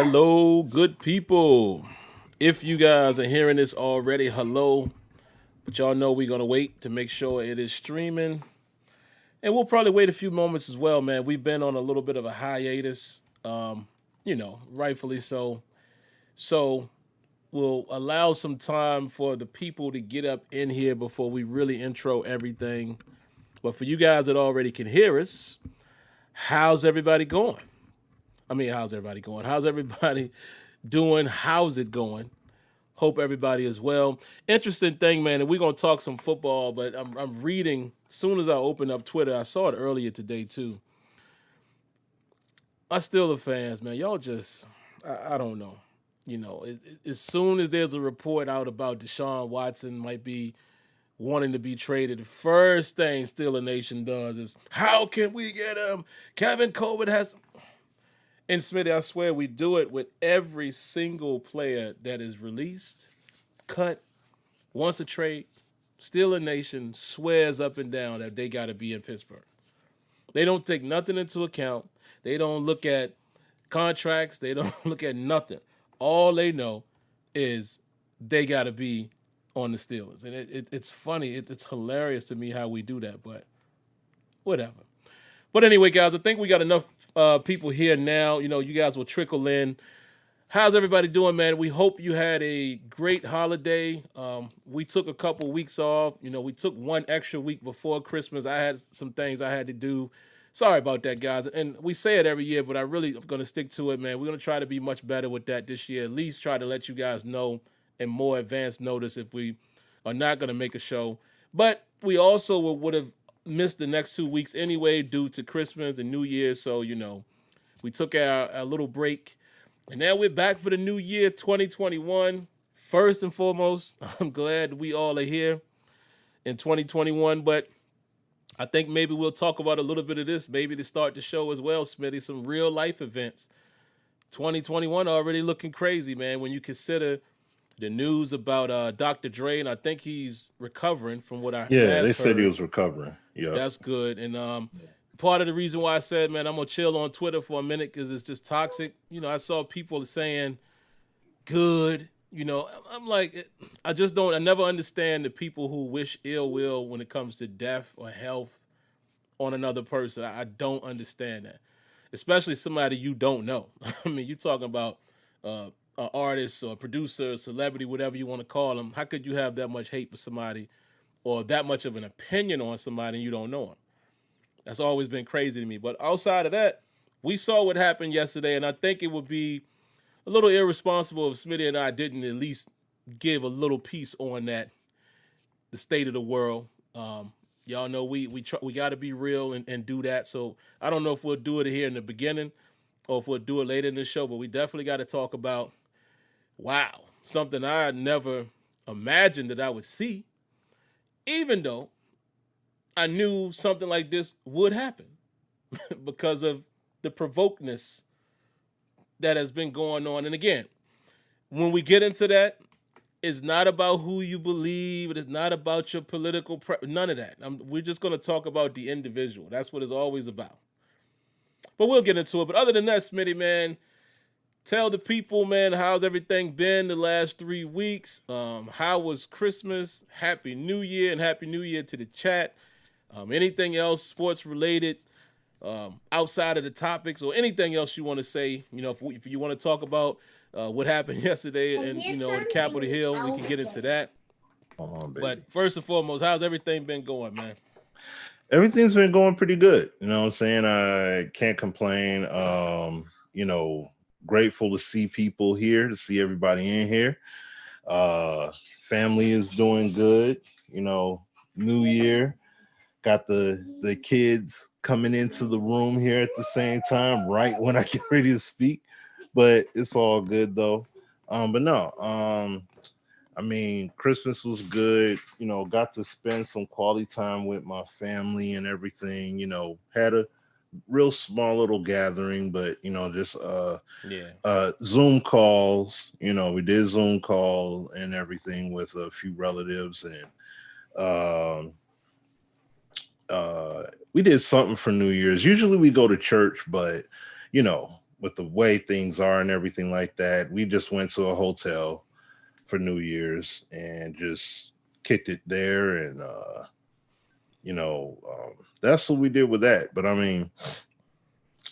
Hello, good people. If you guys are hearing this already, hello. But y'all know we're gonna wait to make sure it is streaming, and we'll probably wait a few moments as well, man. We've been on a little bit of a hiatus, rightfully so. So we'll allow some time for the people to get up in here before we really intro everything. But for you guys that already can hear us, how's everybody going? How's everybody going? How's everybody doing? How's it going? Hope everybody is well. Interesting thing, man, and we're gonna talk some football, but I'm reading as soon as I opened up Twitter. I saw it earlier today too. I still the fans, man. Y'all just I don't know. As soon as there's a report out about Deshaun Watson might be wanting to be traded, the first thing still a nation does is how can we get him? Kevin Colbert has. And Smitty, I swear we do it with every single player that is released, cut, wants a trade. Still a nation swears up and down that they got to be in Pittsburgh. They don't take nothing into account. They don't look at contracts. They don't look at nothing. All they know is they got to be on the Steelers. And it's funny. It's hilarious to me how we do that, but whatever. But anyway, guys, I think we got enough people here now. You guys will trickle in. How's everybody doing, man? We hope you had a great holiday. We took a couple weeks off. We took one extra week before Christmas. I had some things I had to do. Sorry about that, guys. And we say it every year, but I really am going to stick to it, man. We're going to try to be much better with that this year. At least try to let you guys know in more advanced notice if we are not going to make a show. But we also would have missed the next 2 weeks anyway due to Christmas and New Year's. So, we took our little break. And now we're back for the new year, 2021. First and foremost, I'm glad we all are here in 2021. But I think maybe we'll talk about a little bit of this, maybe to start the show as well, Smitty, some real life events. 2021 already looking crazy, man, when you consider the news about Dr. Dre, and I think he's recovering from what I Yeah, they last said he heard. was recovering. Yep. That's good. And part of the reason why I said, man, I'm going to chill on Twitter for a minute because it's just toxic. I saw people saying good. I'm like, I never understand the people who wish ill will when it comes to death or health on another person. I don't understand that, especially somebody you don't know. You're talking about an artist or a producer, a celebrity, whatever you want to call them. How could you have that much hate for somebody or that much of an opinion on somebody and you don't know them? That's always been crazy to me. But outside of that, we saw what happened yesterday, and I think it would be a little irresponsible if Smitty and I didn't at least give a little piece on that, the state of the world. Y'all know we got to be real and do that. So I don't know if we'll do it here in the beginning or if we'll do it later in the show, but we definitely got to talk about, wow, something I never imagined that I would see, even though I knew something like this would happen because of the provokedness that has been going on. And again, when we get into that, it's not about who you believe. It is not about your political none of that. We're just going to talk about the individual. That's what it's always about. But we'll get into it. But other than that, Smitty, man, tell the people, man, how's everything been the last 3 weeks? How was Christmas? Happy New Year, and Happy New Year to the chat. Anything else sports related, outside of the topics, or anything else you want to say? If you want to talk about what happened yesterday and the Capitol Hill, we can get into that. Hold on, baby. But first and foremost, how's everything been going, man? Everything's been going pretty good. You know what I'm saying? I can't complain. Grateful to see people here, to see everybody in here. Family is doing good. New Year. Got the kids coming into the room here at the same time, right when I get ready to speak. But it's all good though. But no, Christmas was good. Got to spend some quality time with my family and everything. Had a real small little gathering, but just Zoom calls. We did Zoom call and everything with a few relatives, and we did something for New Year's. Usually we go to church, but with the way things are and everything like that, we just went to a hotel for New Year's and just kicked it there. And, that's what we did with that. But I mean,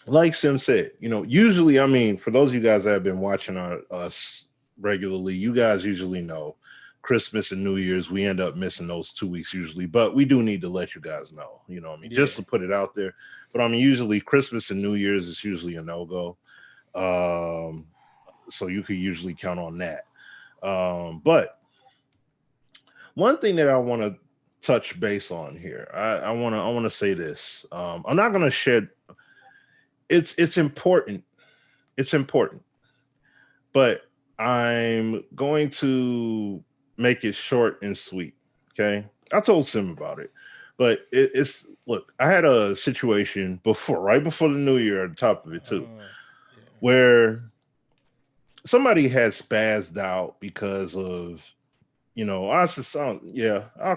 like Sim said, usually, I mean, for those of you guys that have been watching us regularly, you guys usually know Christmas and New Year's, we end up missing those 2 weeks usually, but we do need to let you guys know, what I mean, just to put it out there. But I mean, usually Christmas and New Year's is usually a no-go. So you could usually count on that. But one thing that I want to touch base on here, I want to say this. I'm not going to shed. It's important. It's important, but I'm going to make it short and sweet. Okay. I told Sim about it, but it's look, I had a situation right before the new year at the top of it too, where somebody had spazzed out because of, I'll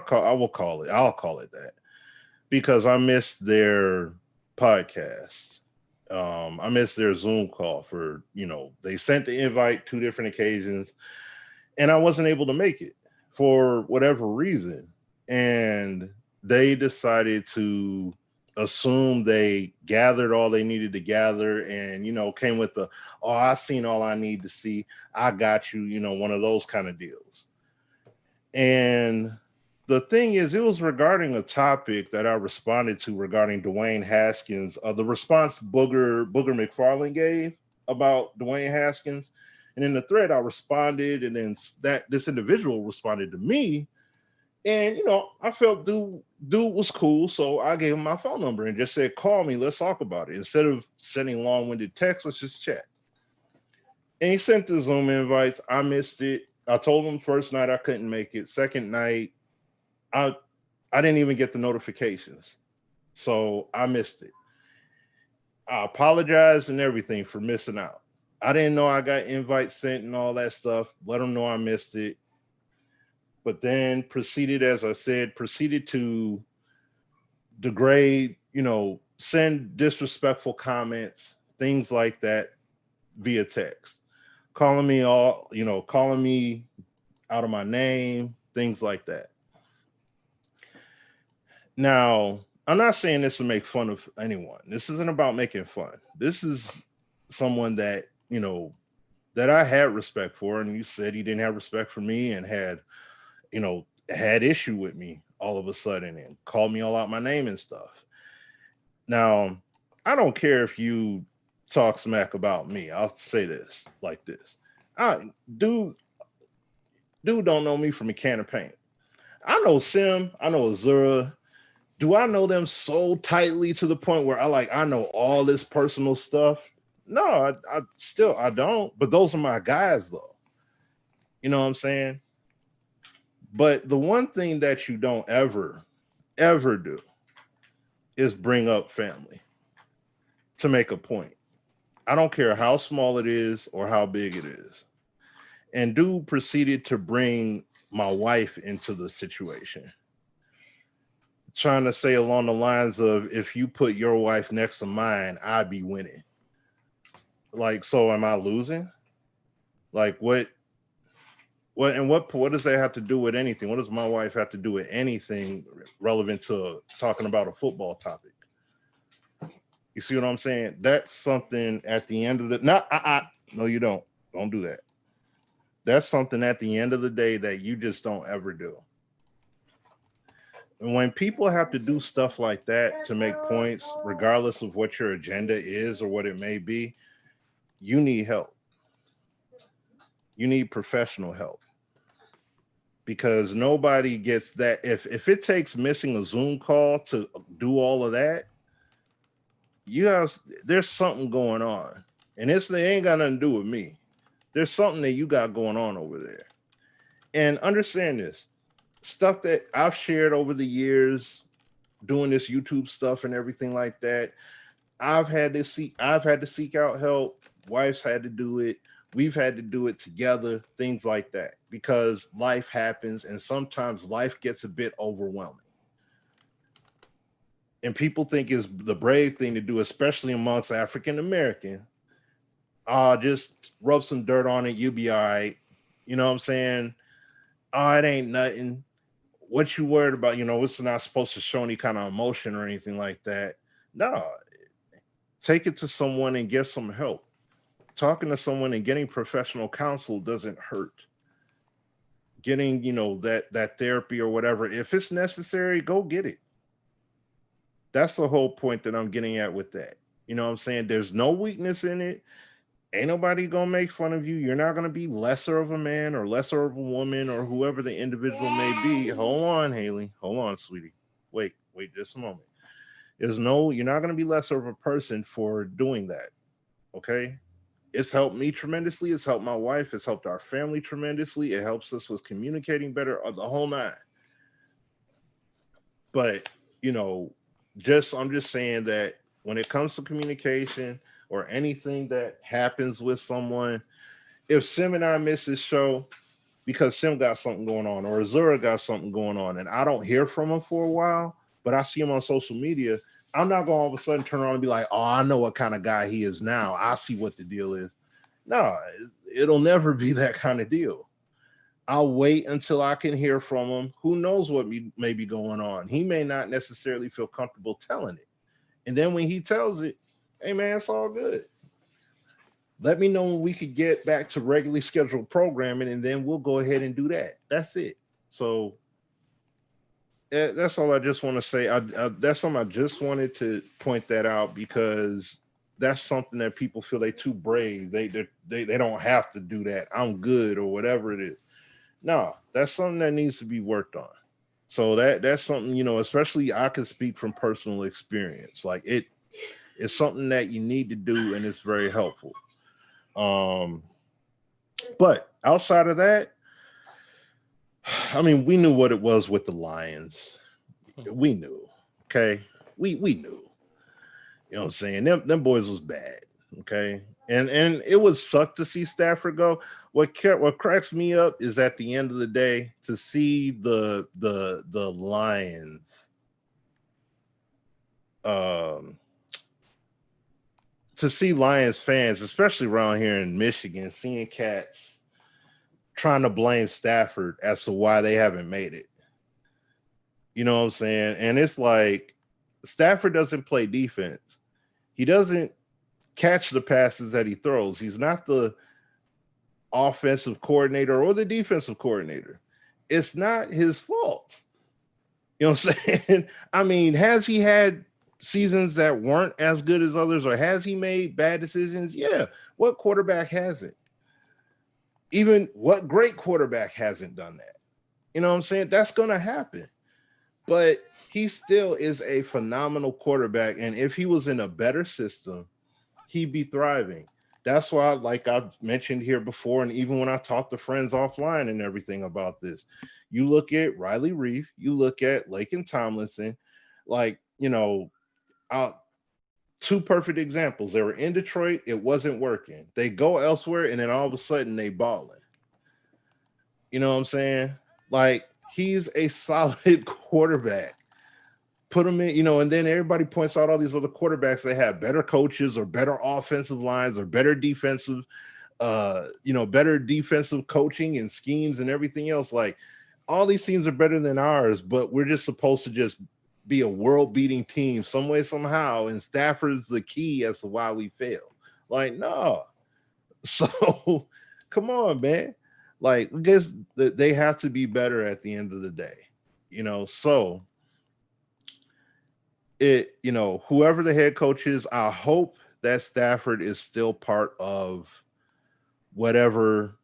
call it that, because I missed their podcast. I missed their Zoom call for, they sent the invite 2 different occasions and I wasn't able to make it for whatever reason. And they decided to assume they gathered all they needed to gather and, came with I seen all I need to see. I got you, one of those kind of deals. And the thing is, it was regarding a topic that I responded to regarding Dwayne Haskins, the response Booger McFarlane gave about Dwayne Haskins. And in the thread, I responded, and then this individual responded to me. And, I felt dude was cool. So I gave him my phone number and just said, call me, let's talk about it. Instead of sending long-winded texts, let's just chat. And he sent the Zoom invites. I missed it. I told him first night I couldn't make it. Second night, I didn't even get the notifications. So I missed it. I apologize and everything for missing out. I didn't know I got invites sent and all that stuff. Let them know I missed it. But then proceeded to degrade, send disrespectful comments, things like that via text. Calling me out of my name, things like that. Now, I'm not saying this to make fun of anyone. This isn't about making fun. This is someone that, that I had respect for. And you said he didn't have respect for me and had issue with me all of a sudden and called me all out my name and stuff. Now, I don't care if you talk smack about me. I'll say this like this. Dude don't know me from a can of paint. I know Sim, I know Azura. Do I know them so tightly to the point where I know all this personal stuff? No, I don't. But those are my guys, though. You know what I'm saying? But the one thing that you don't ever do is bring up family to make a point. I don't care how small it is or how big it is. And dude proceeded to bring my wife into the situation, trying to say along the lines of, if you put your wife next to mine, I'd be winning. So am I losing? What does that have to do with anything? What does my wife have to do with anything relevant to talking about a football topic? You see what I'm saying? That's something at the end of the no, you don't do that. That's something at the end of the day that you just don't ever do. And when people have to do stuff like that to make points, regardless of what your agenda is or what it may be, you need help. You need professional help. Because nobody gets that. If it takes missing a Zoom call to do all of that, there's something going on. And they ain't got nothing to do with me. There's something that you got going on over there. And understand this. Stuff that I've shared over the years, doing this YouTube stuff and everything like that, I've had to seek out help. Wife's had to do it. We've had to do it together, things like that, because life happens and sometimes life gets a bit overwhelming. And people think it's the brave thing to do, especially amongst African American, Just rub some dirt on it, you'll be all right. You know what I'm saying? Oh, it ain't nothing. What you worried about? It's not supposed to show any kind of emotion or anything like that. No, take it to someone and get some help. Talking to someone and getting professional counsel doesn't hurt. Getting, that therapy or whatever, if it's necessary, go get it. That's the whole point that I'm getting at with that. You know what I'm saying? There's no weakness in it. Ain't nobody gonna make fun of you. You're not gonna be lesser of a man or lesser of a woman or whoever the individual may be. Hold on, Haley. Hold on, sweetie. Wait just a moment. You're not gonna be lesser of a person for doing that. Okay? It's helped me tremendously. It's helped my wife. It's helped our family tremendously. It helps us with communicating better, the whole nine. But, I'm just saying that when it comes to communication or anything that happens with someone, if Sim and I miss this show because Sim got something going on or Azura got something going on and I don't hear from him for a while, but I see him on social media, I'm not going to all of a sudden turn around and be like, oh, I know what kind of guy he is now. I see what the deal is. No, it'll never be that kind of deal. I'll wait until I can hear from him. Who knows what may be going on? He may not necessarily feel comfortable telling it. And then when he tells it, hey, man, it's all good. Let me know when we could get back to regularly scheduled programming, and then we'll go ahead and do that. That's it. So that's all I just want to say. That's something I just wanted to point that out because that's something that people feel they too brave. They don't have to do that. I'm good or whatever it is. No, that's something that needs to be worked on. So that's something, especially I can speak from personal experience. Like it's something that you need to do and it's very helpful. But outside of that, I mean, we knew what it was with the Lions. We knew. Okay. We knew. You know what I'm saying? Them boys was bad. Okay. And it would suck to see Stafford go. What cracks me up is at the end of the day to see the Lions to see Lions fans, especially around here in Michigan, seeing cats trying to blame Stafford as to why they haven't made it. You know what I'm saying? And it's like Stafford doesn't play defense. He doesn't catch the passes that he throws. He's not the offensive coordinator or the defensive coordinator. It's not his fault. You know what I'm saying? I mean, has he had seasons that weren't as good as others, or has he made bad decisions? Yeah. What quarterback hasn't? Even what great quarterback hasn't done that? You know what I'm saying? That's going to happen. But he still is a phenomenal quarterback. And if he was in a better system, he'd be thriving. That's why, like I've mentioned here before, and even when I talk to friends offline and everything about this, you look at Riley Reef, you look at Laken Tomlinson, like, two perfect examples. They were in Detroit, it wasn't working. They go elsewhere, and then all of a sudden they balling. You know what I'm saying? Like, he's a solid quarterback. Put him in, and then everybody points out all these other quarterbacks that have better coaches or better offensive lines or better defensive, better defensive coaching and schemes and everything else. Like, all these teams are better than ours, but we're just supposed to just be a world-beating team some way, somehow, and Stafford's the key as to why we fail. Like, no. So, come on, man. Like, I guess they have to be better at the end of the day, so whoever the head coach is, I hope that Stafford is still part of whatever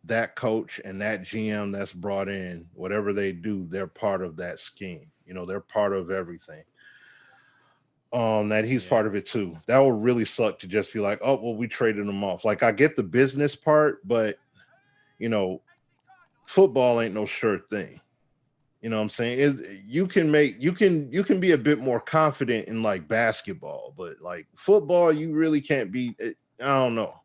that coach and that GM that's brought in, whatever they do, they're part of that scheme. They're part of everything. That he's part of it too. That would really suck to just be like, oh, well, we traded him off. Like, I get the business part, but football ain't no sure thing. You know what I'm saying? You can be a bit more confident in like basketball, but like football, you really can't be. I don't know.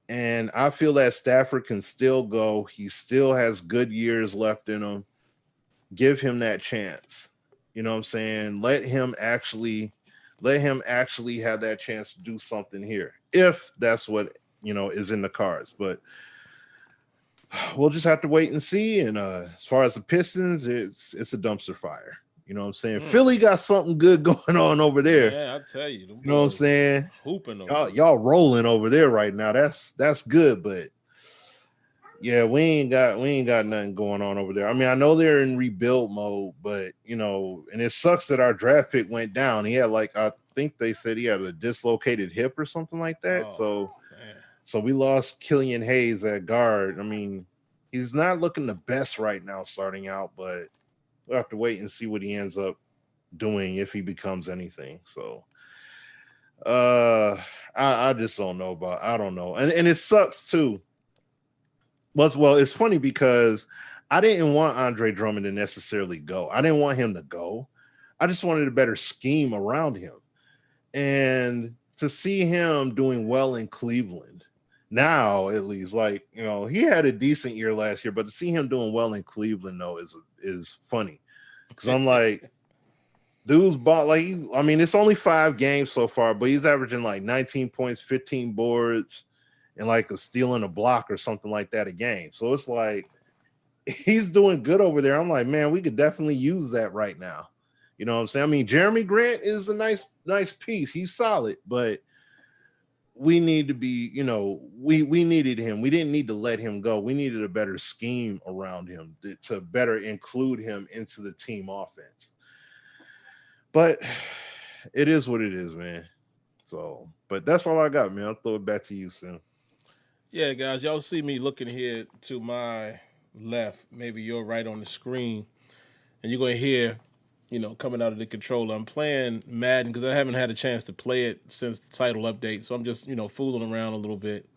And I feel that Stafford can still go. He still has good years left in him. Give him that chance. You know what I'm saying? Let him actually Let him actually have that chance to do something here, if that's what is in the cards. But we'll just have to wait and see. And as far as the Pistons, it's a dumpster fire. You know what I'm saying? Philly got something good going on over there. Yeah, I tell you, You know what I'm saying? Hooping y'all rolling over there right now. That's good, but yeah, we ain't got nothing going on over there. I mean, I know they're in rebuild mode, but and it sucks that our draft pick went down. He had I think they said he had a dislocated hip or something like that. Oh, man. So we lost Killian Hayes at guard. I mean, he's not looking the best right now starting out, but we'll have to wait and see what he ends up doing if he becomes anything. So I just don't know I don't know. And it sucks too. Well, it's funny because I didn't want Andre Drummond to necessarily go. I didn't want him to go. I just wanted a better scheme around him. And to see him doing well in Cleveland now, at least, he had a decent year last year, but to see him doing well in Cleveland though is funny. Because I'm like, dude's bought it's only 5 games so far, but he's averaging 19 points, 15 boards, and a steal and a block or something like that a game. So it's he's doing good over there. I'm like, man, we could definitely use that right now. You know what I'm saying? I mean, Jeremy Grant is a nice piece. He's solid, but we need to be, we needed him. We didn't need to let him go. We needed a better scheme around him to better include him into the team offense. But it is what it is, man. So, but that's all I got, man. I'll throw it back to you, Sim. Yeah, guys, y'all see me looking here to my left. Maybe you're right on the screen, and you're going to hear, coming out of the controller. I'm playing Madden because I haven't had a chance to play it since the title update, so I'm just, fooling around a little bit.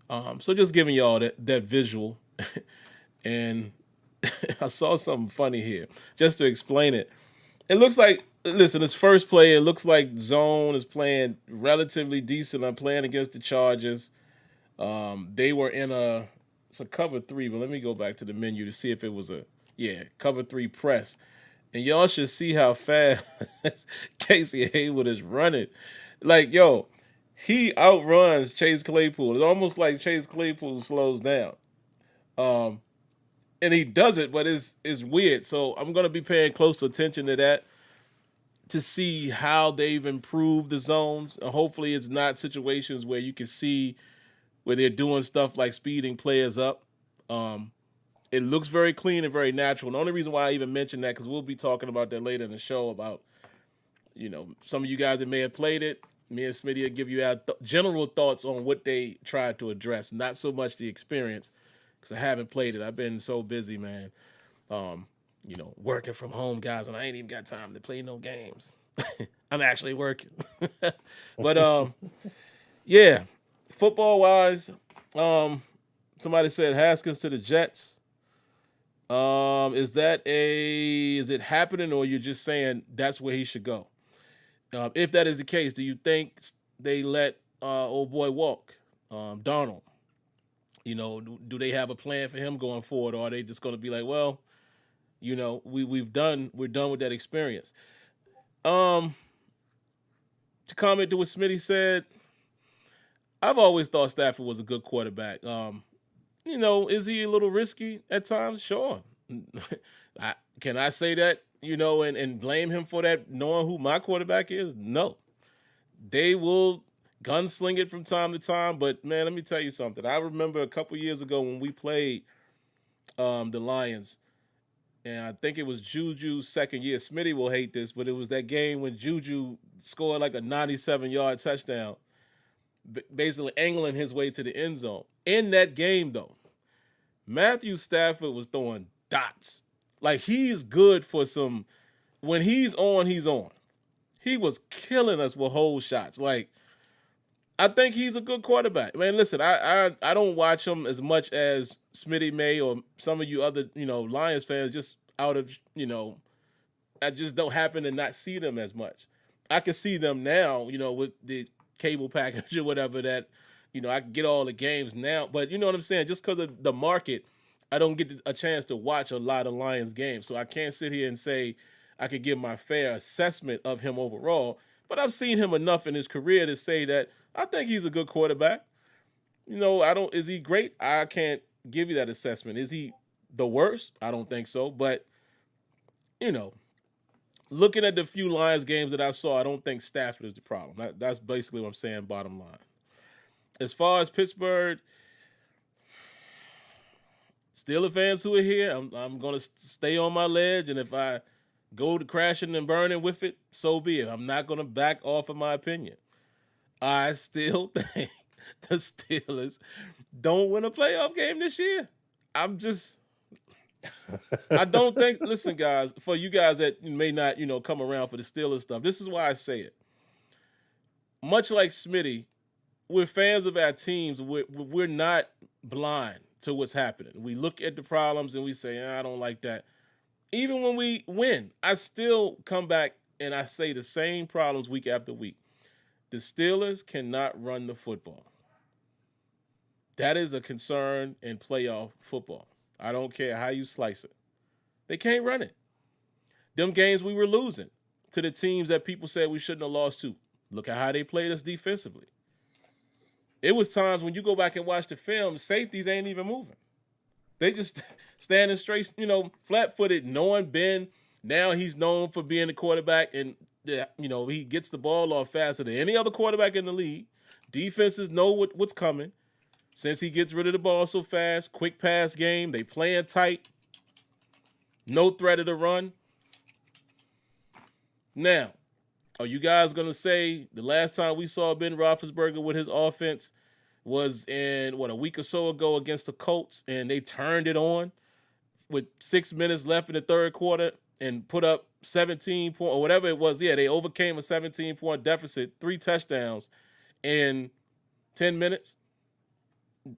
So just giving y'all that visual. And I saw something funny here. Just to explain it. It looks like, listen, it's first play. It looks like Zone is playing relatively decent. I'm playing against the Chargers. They were in it's a cover 3, but let me go back to the menu to see if it was cover 3 press. And y'all should see how fast Casey Hayward is running. He outruns Chase Claypool. It's almost like Chase Claypool slows down. And he does it, but it's weird. So I'm going to be paying close attention to that to see how they've improved the zones. And hopefully it's not situations where you can see where they're doing stuff like speeding players up. It looks very clean and very natural. And the only reason why I even mention that, because we'll be talking about that later in the show about, some of you guys that may have played it. Me and Smitty will give you our general thoughts on what they tried to address, not so much the experience, because I haven't played it. I've been so busy, man. Working from home, guys, and I ain't even got time to play no games. I'm actually working. But, yeah. Football wise, somebody said Haskins to the Jets. Is it happening, or you're just saying that's where he should go? If that is the case, do you think they let old boy walk, Darnold? Do they have a plan for him going forward, or are they just going to be like, well, we're done with that experience? To comment to what Smitty said, I've always thought Stafford was a good quarterback. Is he a little risky at times? Sure. Can I say that, and blame him for that, knowing who my quarterback is? No. They will gunsling it from time to time, but, man, let me tell you something. I remember a couple years ago when we played the Lions, and I think it was Juju's second year. Smitty will hate this, but it was that game when Juju scored like a 97-yard touchdown, basically angling his way to the end zone. In that game, though, Matthew Stafford was throwing dots. He's good for some. When he's on, he's on. He was killing us with whole shots. I think he's a good quarterback. Man, listen, I don't watch him as much as Smitty may or some of you other, Lions fans, just out of, I just don't happen to not see them as much. I can see them now, with the cable package or whatever that, I can get all the games now. But you know what I'm saying? Just because of the market, I don't get a chance to watch a lot of Lions games. So I can't sit here and say I could give my fair assessment of him overall but I've seen him enough in his career to say that I think he's a good quarterback. Is he great? I can't give you that assessment. Is he the worst? I don't think so. But, you know, looking at the few Lions games that I saw, I don't think Stafford is the problem. That's basically what I'm saying, bottom line. As far as Pittsburgh, Steelers fans who are here, I'm going to stay on my ledge, and if I go to crashing and burning with it, so be it. I'm not going to back off of my opinion. I still think the Steelers don't win a playoff game this year. I don't think, listen, guys, for you guys that may not, come around for the Steelers stuff, this is why I say it. Much like Smitty, we're fans of our teams. We're not blind to what's happening. We look at the problems and we say, I don't like that. Even when we win, I still come back and I say the same problems week after week. The Steelers cannot run the football. That is a concern in playoff football. I don't care how you slice it. They can't run it. Them games we were losing to the teams that people said we shouldn't have lost to. Look at how they played us defensively. It was times when you go back and watch the film, safeties ain't even moving. They just standing straight, flat-footed, knowing Ben. Now he's known for being a quarterback, and he gets the ball off faster than any other quarterback in the league. Defenses know what's coming. Since he gets rid of the ball so fast, quick pass game, they playing tight. No threat of the run. Now, are you guys going to say the last time we saw Ben Roethlisberger with his offense was in, a week or so ago against the Colts, and they turned it on with 6 minutes left in the third quarter and put up 17 points or whatever it was. Yeah, they overcame a 17-point deficit, 3 touchdowns in 10 minutes.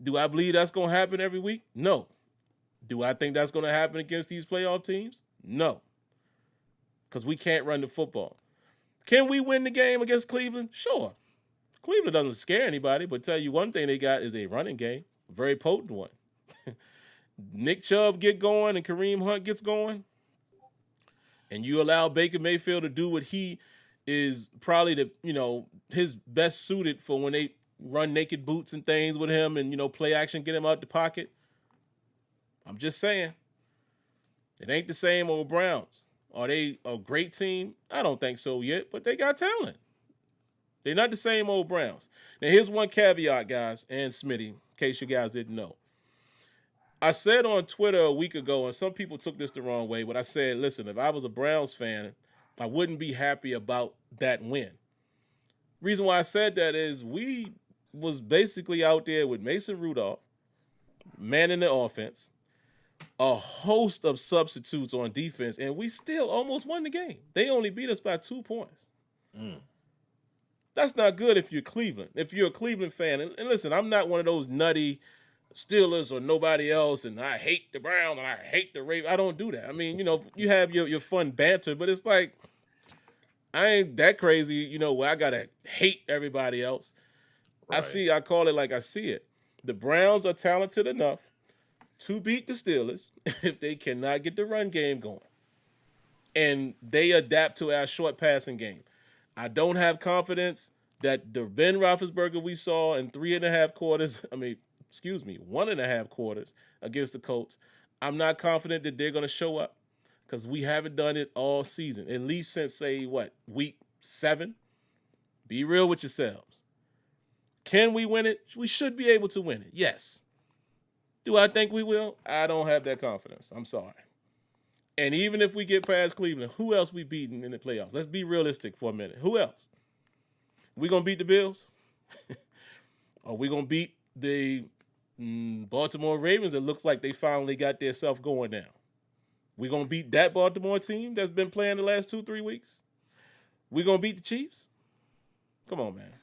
Do I believe that's going to happen every week? No. Do I think that's going to happen against these playoff teams? No. Because we can't run the football. Can we win the game against Cleveland? Sure. Cleveland doesn't scare anybody, but tell you one thing they got is a running game, a very potent one. Nick Chubb get going and Kareem Hunt gets going, and you allow Baker Mayfield to do what he is probably his best suited for when they run naked boots and things with him and, play action, get him out the pocket. I'm just saying, it ain't the same old Browns. Are they a great team? I don't think so yet, but they got talent. They're not the same old Browns. Now, here's one caveat, guys, and Smitty, in case you guys didn't know. I said on Twitter a week ago, and some people took this the wrong way, but I said, listen, if I was a Browns fan, I wouldn't be happy about that win. Reason why I said that is we was basically out there with Mason Rudolph, manning the offense, a host of substitutes on defense, and we still almost won the game. They only beat us by 2 points. That's not good if you're Cleveland. If you're a Cleveland fan, and listen, I'm not one of those nutty Steelers or nobody else, and I hate the Browns and I hate the Ravens. I don't do that. I mean, you have your fun banter, but it's like, I ain't that crazy, where I got to hate everybody else. Right. I call it like I see it. The Browns are talented enough to beat the Steelers if they cannot get the run game going. And they adapt to our short passing game. I don't have confidence that the Ben Roethlisberger we saw in 1.5 quarters against the Colts, I'm not confident that they're going to show up because we haven't done it all season, at least since, say, week 7? Be real with yourselves. Can we win it? We should be able to win it, yes. Do I think we will? I don't have that confidence. I'm sorry. And even if we get past Cleveland, who else we beating in the playoffs? Let's be realistic for a minute. Who else? We going to beat the Bills? Are we going to beat the Baltimore Ravens? It looks like they finally got their self going now. We going to beat that Baltimore team that's been playing the last 2-3 weeks? We going to beat the Chiefs? Come on, man.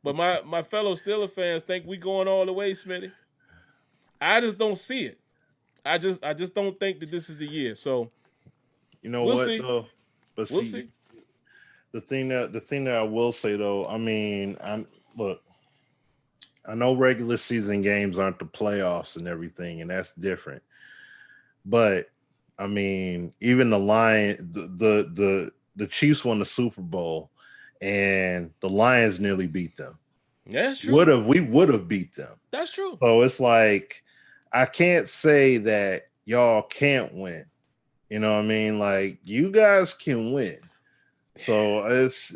But my fellow Steelers fans think we going all the way, Smitty. I just don't see it. I just don't think that this is the year. So we'll see. Though? But we'll see. The thing that I will say though, I mean, I know regular season games aren't the playoffs and everything, and that's different. But I mean, even the the Chiefs won the Super Bowl, and the Lions nearly beat them. Yeah, that's true. We would have beat them. That's true. So it's like I can't say that y'all can't win. You know what I mean? Like you guys can win. So it's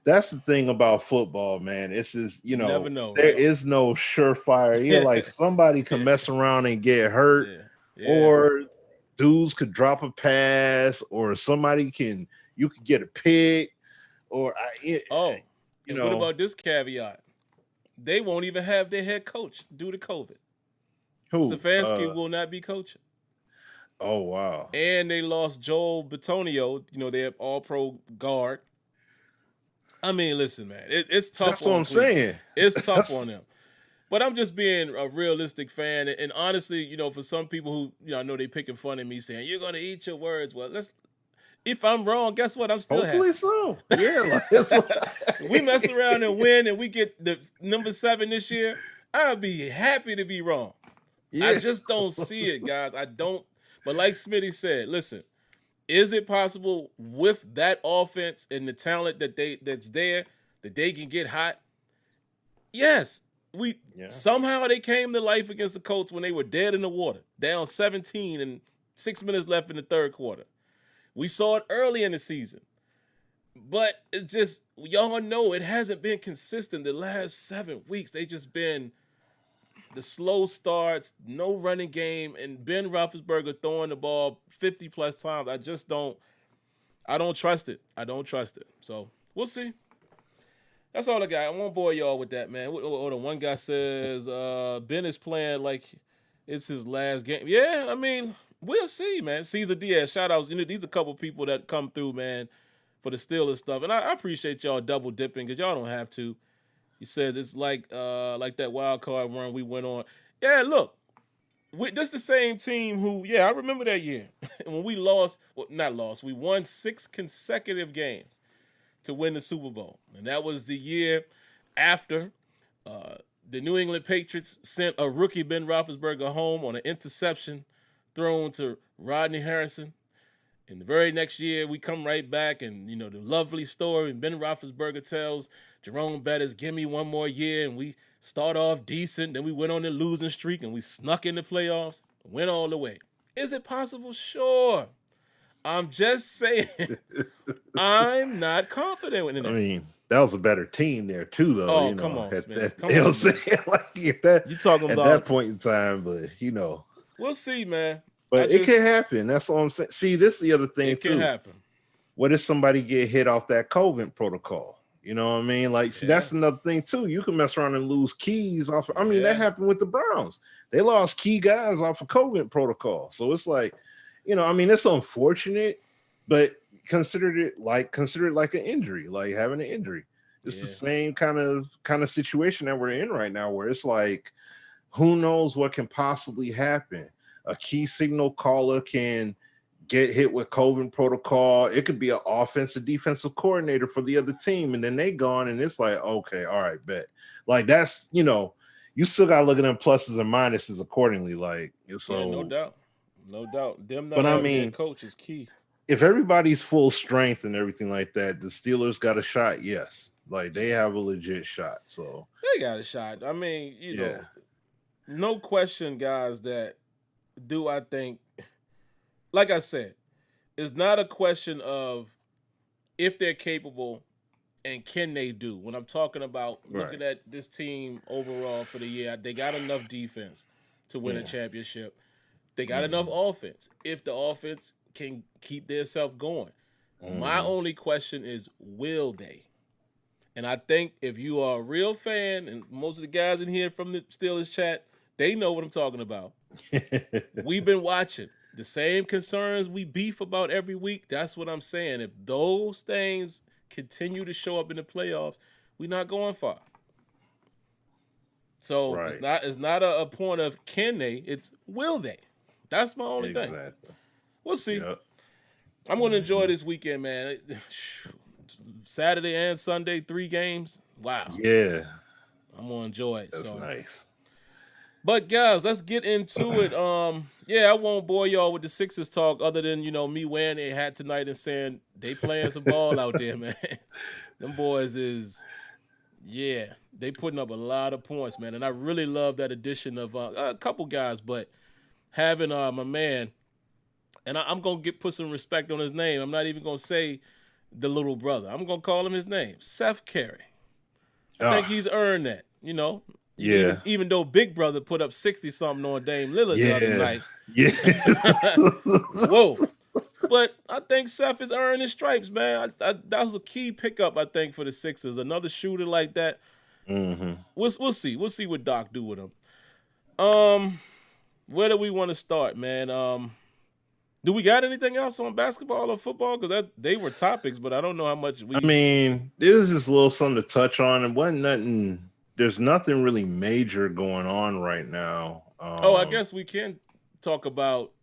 that's the thing about football, man. It's just never know, there right? is no surefire. Yeah, like somebody can mess around and get hurt, or dudes could drop a pass, or you could get a pick, or what about this caveat? They won't even have their head coach due to COVID. Who? Stefanski will not be coaching. Oh, wow. And they lost Joel Bitonio, their all-pro guard. I mean, listen, man, it's tough. That's what I'm saying. It's tough on them. But I'm just being a realistic fan. And honestly, for some people who, I know they picking fun at me saying, you're going to eat your words. Well, if I'm wrong, guess what? I'm still hopefully happy. So. Yeah. We mess around and win and we get the number 7 this year, I'll be happy to be wrong. Yeah. I just don't see it, guys. I don't. But like Smitty said, listen, is it possible with that offense and the talent that's there that they can get hot? Yes. Somehow they came to life against the Colts when they were dead in the water, down 17 and 6 minutes left in the third quarter. We saw it early in the season. But it's just, y'all know it hasn't been consistent the last 7 weeks. They just been the slow starts, no running game, and Ben Roethlisberger throwing the ball 50-plus times. I don't trust it. I don't trust it. So, we'll see. That's all I got. I won't bore y'all with that, man. Hold on. One guy says Ben is playing like it's his last game. Yeah, I mean, we'll see, man. Caesar Diaz, shout-outs. These are a couple people that come through, man, for the Steelers stuff. And I appreciate y'all double dipping because y'all don't have to. He says it's like that wild card run we went on. Yeah, look, this the same team who, I remember that year. when we we won 6 consecutive games to win the Super Bowl. And that was the year after the New England Patriots sent a rookie Ben Roethlisberger home on an interception thrown to Rodney Harrison. And the very next year, we come right back and, the lovely story. And Ben Roethlisberger tells Jerome Bettis, give me one more year. And we start off decent. Then we went on the losing streak and we snuck in the playoffs, went all the way. Is it possible? Sure. I'm just saying, I'm not confident in it. I mean, that was a better team there, too, though. Oh, come on, Smith. You know what I'm saying? You talking about at that point in time, but, We'll see, man. But it can happen. That's all I'm saying. See, this is the other thing, too. It can happen. What if somebody get hit off that COVID protocol? You know what I mean? Like, see, that's another thing, too. You can mess around and lose keys off. That happened with the Browns. They lost key guys off of COVID protocol. So it's like, it's unfortunate, but consider it like an injury, like having an injury. It's the same kind of situation that we're in right now, where it's like, who knows what can possibly happen? A key signal caller can get hit with COVID protocol. It could be an offensive defensive coordinator for the other team, and then they gone, and it's like, okay, all right, bet. Like that's, you still gotta look at them pluses and minuses accordingly. Like, so no doubt. Them not coach is key. If everybody's full strength and everything like that, the Steelers got a shot. Yes, like they have a legit shot. So they got a shot. I mean, no question, guys. That do I think, like I said, it's not a question of if they're capable and can they do. When I'm talking about looking at this team overall for the year, they got enough defense to win a championship. They got enough offense. If the offense can keep themselves going. My only question is, will they? And I think if you are a real fan, and most of the guys in here from the Steelers chat, they know what I'm talking about. We've been watching. The same concerns we beef about every week, that's what I'm saying. If those things continue to show up in the playoffs, we're not going far. So it's not a point of can they, it's will they. That's my only thing. We'll see. Yep. I'm going to enjoy this weekend, man. Saturday and Sunday, 3 games. Wow. Yeah. I'm going to enjoy it. That's nice. But guys, let's get into it. Yeah, I won't bore y'all with the Sixers talk, other than me wearing a hat tonight and saying they playing some ball out there, man. Them boys is they putting up a lot of points, man. And I really love that addition of a couple guys, but having my man, and I'm gonna put some respect on his name. I'm not even gonna say the little brother. I'm gonna call him his name, Seth Curry. I think he's earned that. Yeah. Even though Big Brother put up 60 something on Dame Lillard the other night. Yeah. Whoa. But I think Seth is earning his stripes, man. That was a key pickup, I think, for the Sixers. Another shooter like that. Mm-hmm. We'll see. We'll see what Doc do with him. Where do we want to start, man? Do we got anything else on basketball or football? Because they were topics, but I don't know how much we. I mean, there's just a little something to touch on, and wasn't nothing. There's nothing really major going on right now. I guess we can talk about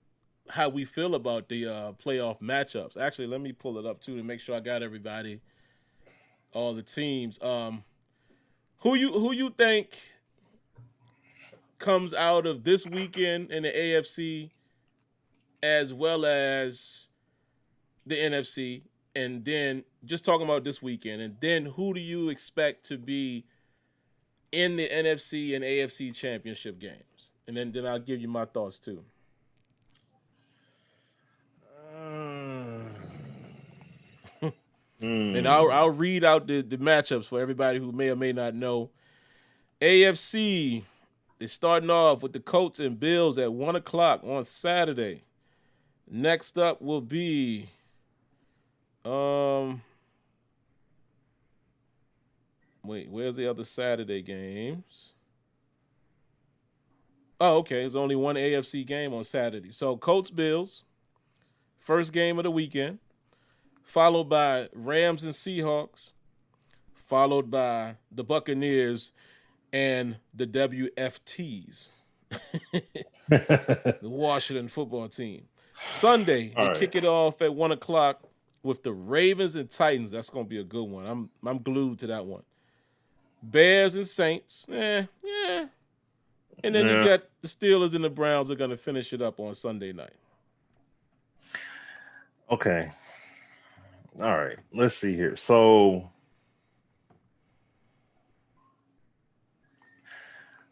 how we feel about the playoff matchups. Actually, let me pull it up too to make sure I got everybody, all the teams. Who you think comes out of this weekend in the AFC, as well as the NFC, and then just talking about this weekend, and then who do you expect to be in the NFC and AFC championship games? And then I'll give you my thoughts too. And I'll read out the matchups for everybody who may or may not know. AFC is starting off with the Colts and Bills at 1:00 on Saturday. Next up will be wait, where's the other Saturday games? Oh, okay. There's only one AFC game on Saturday. So Colts Bills, first game of the weekend, followed by Rams and Seahawks, followed by the Buccaneers and the WFTs, the Washington football team. Sunday, they kick it off at 1:00 with the Ravens and Titans. That's gonna be a good one. I'm glued to that one. Bears and Saints. And then you got the Steelers and the Browns are gonna finish it up on Sunday night. Okay. All right. Let's see here. So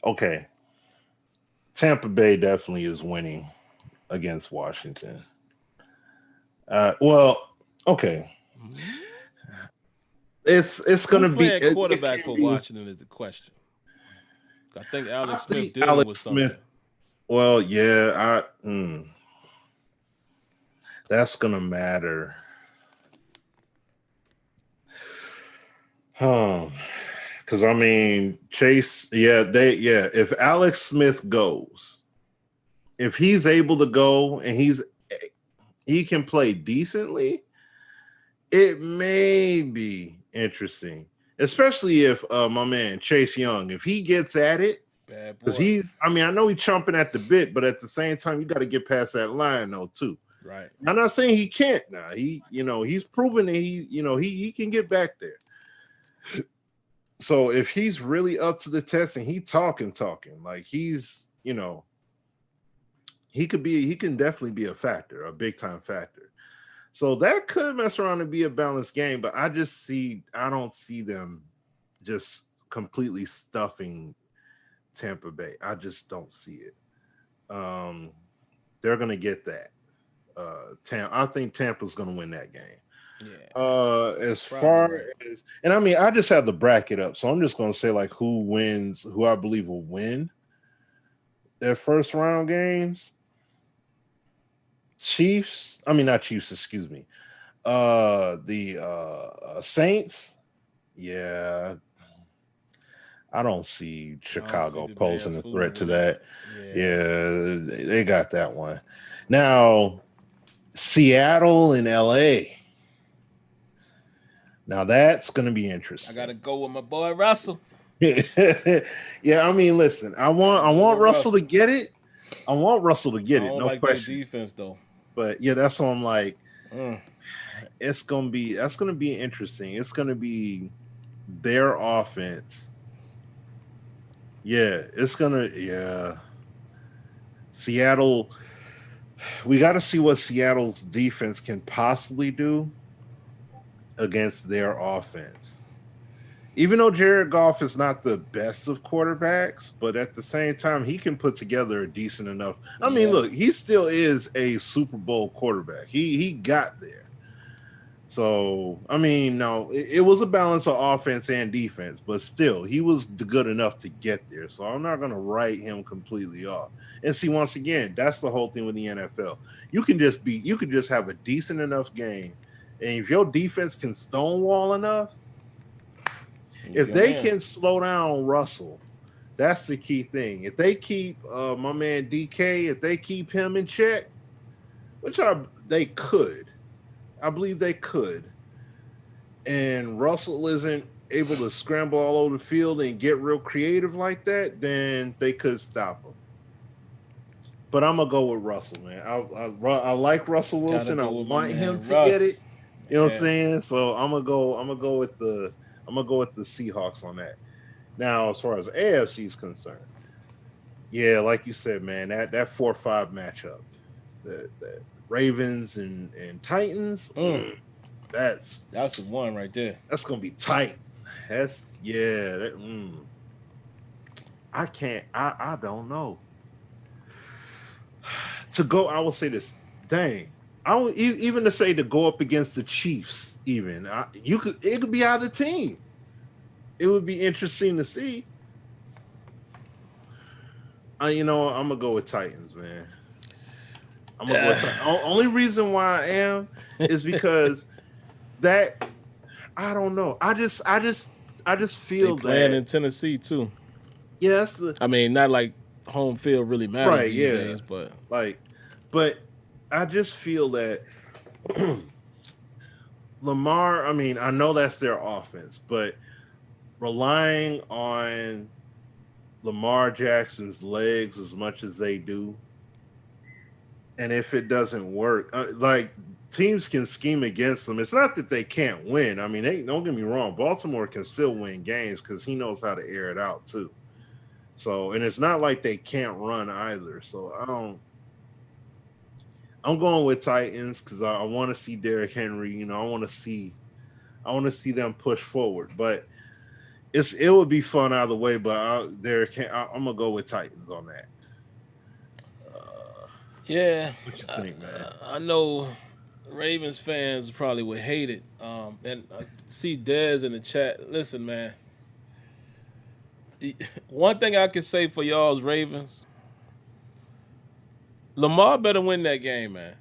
okay. Tampa Bay definitely is winning against Washington. Well, okay. It's going to be quarterback for Washington is the question. I think Alex Smith dealing with something. Well, yeah, that's going to matter. Because I mean, Chase, if Alex Smith goes, if he's able to go and he can play decently, it may be interesting, especially if my man Chase Young, if he gets at it, because I know he's chomping at the bit, but at the same time, you got to get past that line though too. Right. I'm not saying he can't now. He's proven that he can get back there. So if he's really up to the test and he talking, like he's, he can definitely be a factor, a big time factor. So that could mess around and be a balanced game, but I don't see them just completely stuffing Tampa Bay. I just don't see it. They're going to get that. I think Tampa's going to win that game. Yeah. As far as, and I mean, I just have the bracket up, so I'm just going to say like who I believe will win their first round games. Not Chiefs, excuse me. The Saints. Yeah. I don't see Chicago posing a threat to that. Yeah, they got that one. Now, Seattle and LA. Now that's going to be interesting. I got to go with my boy Russell. Yeah, I mean, listen, I want Russell to get it. I want Russell to get it. No like question. Defense though. But yeah, that's what I'm like. That's gonna be interesting. It's gonna be their offense Yeah, it's gonna. Yeah, Seattle. We got to see what Seattle's defense can possibly do against their offense. Even though Jared Goff is not the best of quarterbacks, but at the same time, he can put together a decent enough. I mean, Yeah. look, he still is a Super Bowl quarterback. He got there. So I mean, no, it was a balance of offense and defense, but still, he was good enough to get there. So I'm not gonna write him completely off. And see, once again, that's the whole thing with the NFL. You can just have a decent enough game, and if your defense can stonewall enough, You if can they win. can slow down Russell, that's the key thing. If they keep my man DK, if they keep him in check, they could, I believe they could, and Russell isn't able to scramble all over the field and get real creative like that, then they could stop him. But I'm gonna go with Russell, man. I like Russell Gotta Wilson. I go with my want him man to get it. Russ. You know what I'm Yeah. saying? So I'm gonna go with the Seahawks on that. Now, as far as AFC is concerned, yeah, like you said, man, that 4-5 matchup, the Ravens and Titans, that's That's the one right there. that's gonna be tight. That's yeah. I can't. I don't know. To go, I will say this. Dang, even to say to go up against the Chiefs. Even it could be either team. It would be interesting to see. I'm gonna go with Titans, man. I'm gonna go with Titans. Only reason why I am is because that I don't know. I just They feel playing that in Tennessee too. yes, I mean, not like home field really matters right, these yeah, days, but like, but I just feel that Lamar. I mean, I know that's their offense, but relying on Lamar Jackson's legs as much as they do, and if it doesn't work, like teams can scheme against them. It's not that they can't win. I mean, don't get me wrong. Baltimore can still win games because he knows how to air it out too. So, and it's not like they can't run either. So, I'm going with Titans because I want to see Derrick Henry. I want to see them push forward. But it would be fun either way. But I'm gonna go with Titans on that. yeah, What you think, man? I know Ravens fans probably would hate it. And I see Dez in the chat. Listen, man. One thing I can say for y'all's Ravens, Lamar better win that game, man.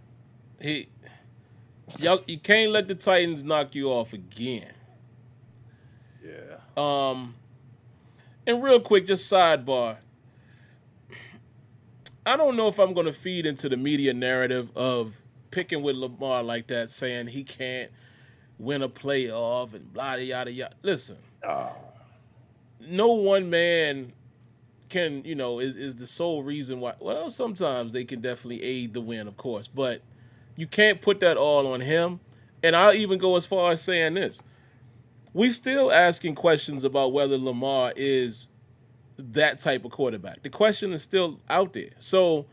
He, y'all, you can't let the Titans knock you off again. Yeah. And real quick, just sidebar. I don't know if I'm going to feed into the media narrative of picking with Lamar like that, saying he can't win a playoff and blah yada yada. Listen, Oh. no one man can, is the sole reason why. Well, sometimes they can definitely aid the win, of course, but you can't put that all on him. And I'll even go as far as saying this: we still asking questions about whether Lamar is that type of quarterback. The question is still out there. So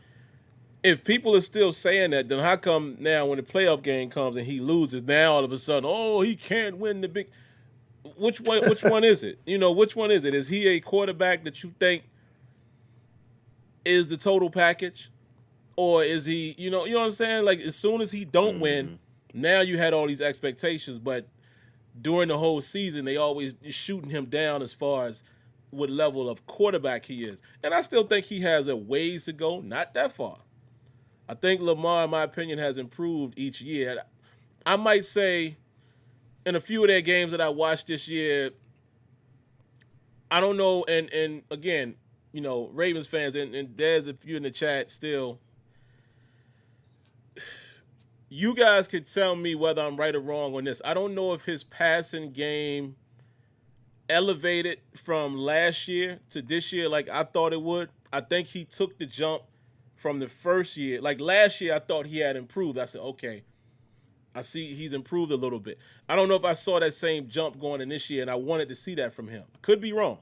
if people are still saying that, then how come now when the playoff game comes and he loses, now all of a sudden, oh, he can't win the big? Which one? Which one is it? Which one is it? Is he a quarterback that you think is the total package, or is he? You know what I'm saying? Like as soon as he don't win, Mm-hmm. now you had all these expectations, but during the whole season they always shooting him down as far as what level of quarterback he is, and I still think he has a ways to go, not that far. I think Lamar, in my opinion, has improved each year. I might say in a few of their games that I watched this year, I don't know, and again, Ravens fans and Dez, if you're in the chat still, you guys could tell me whether I'm right or wrong on this. I don't know if his passing game elevated from last year to this year like I thought it would. I think he took the jump from the first year. Like last year, I thought he had improved. I said, okay, I see he's improved a little bit. I don't know if I saw that same jump going in this year, and I wanted to see that from him. I could be wrong.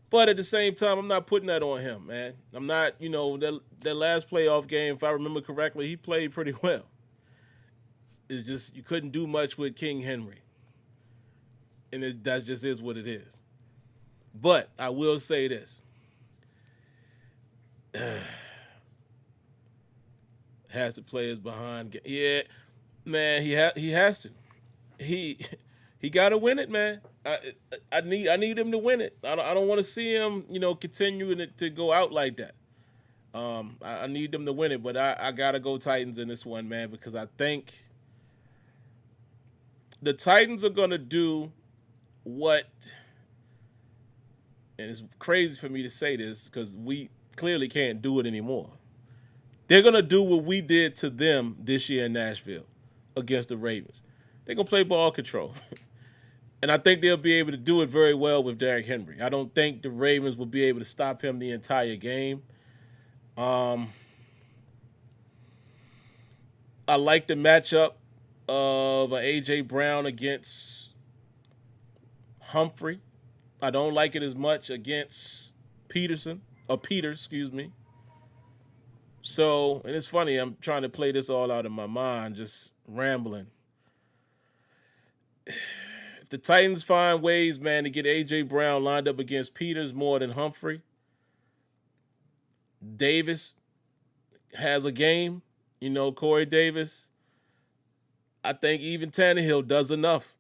But at the same time, I'm not putting that on him, man. I'm not, that last playoff game, if I remember correctly, he played pretty well. It's just you couldn't do much with King Henry. And that just is what it is. But I will say this. Has the players behind. Yeah, man, he has to. He got to win it, man. I need him to win it. I don't want to see him, continuing it to go out like that. I need them to win it, but I gotta go Titans in this one, man, because I think the Titans are gonna do what, and it's crazy for me to say this because we clearly can't do it anymore. They're gonna do what we did to them this year in Nashville against the Ravens. They're gonna play ball control. And I think they'll be able to do it very well with Derrick Henry. I don't think the Ravens will be able to stop him the entire game. I like the matchup of A.J. Brown against Humphrey. I don't like it as much against Peters, excuse me. So, and it's funny, I'm trying to play this all out of my mind, just rambling. If the Titans find ways, man, to get A.J. Brown lined up against Peters more than Humphrey, Davis has a game, Corey Davis. I think even Tannehill does enough,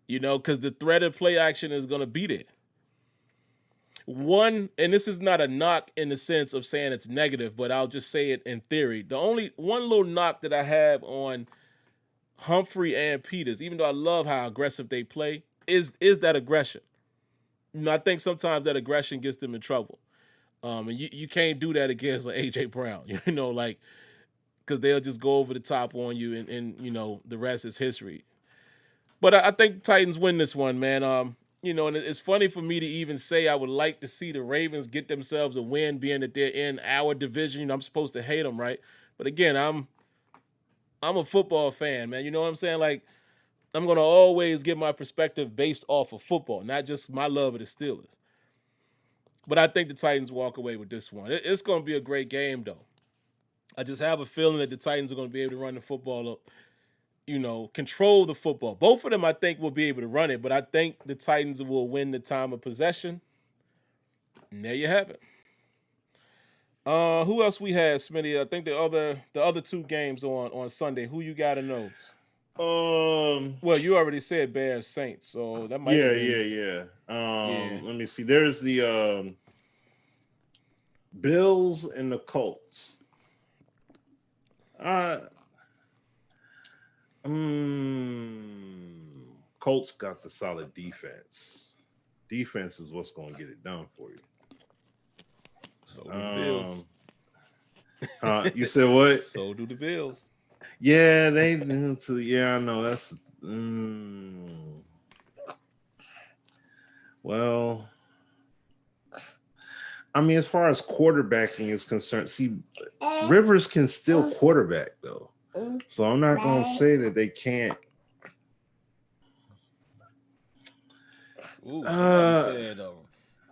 because the threat of play action is going to be there. One, and this is not a knock in the sense of saying it's negative, but I'll just say it in theory. The only one little knock that I have on Humphrey and Peters, even though I love how aggressive they play, is that aggression. I think sometimes that aggression gets them in trouble. And you can't do that against A.J. Brown, because they'll just go over the top on you, and the rest is history. But I think the Titans win this one, man. And it's funny for me to even say I would like to see the Ravens get themselves a win, being that they're in our division. I'm supposed to hate them, right? But again, I'm a football fan, man. You know what I'm saying? Like, I'm going to always get my perspective based off of football, not just my love of the Steelers. But I think the Titans walk away with this one. It's going to be a great game, though. I just have a feeling that the Titans are going to be able to run the football up, control the football. Both of them, I think, will be able to run it, but I think the Titans will win the time of possession. And there you have it. Who else we had, Smitty? I think the other two games on Sunday. Who you got in those? Well, you already said Bears Saints, so that might. Yeah. Let me see. There's the Bills and the Colts. Colts got the solid defense. Defense is what's going to get it done for you. So do the Bills. You said what? So do the Bills. Yeah, they do too. Yeah, I know. That's well. I mean, as far as quarterbacking is concerned, see, Rivers can still quarterback though, so I'm not gonna say that they can't. Ooh, somebody said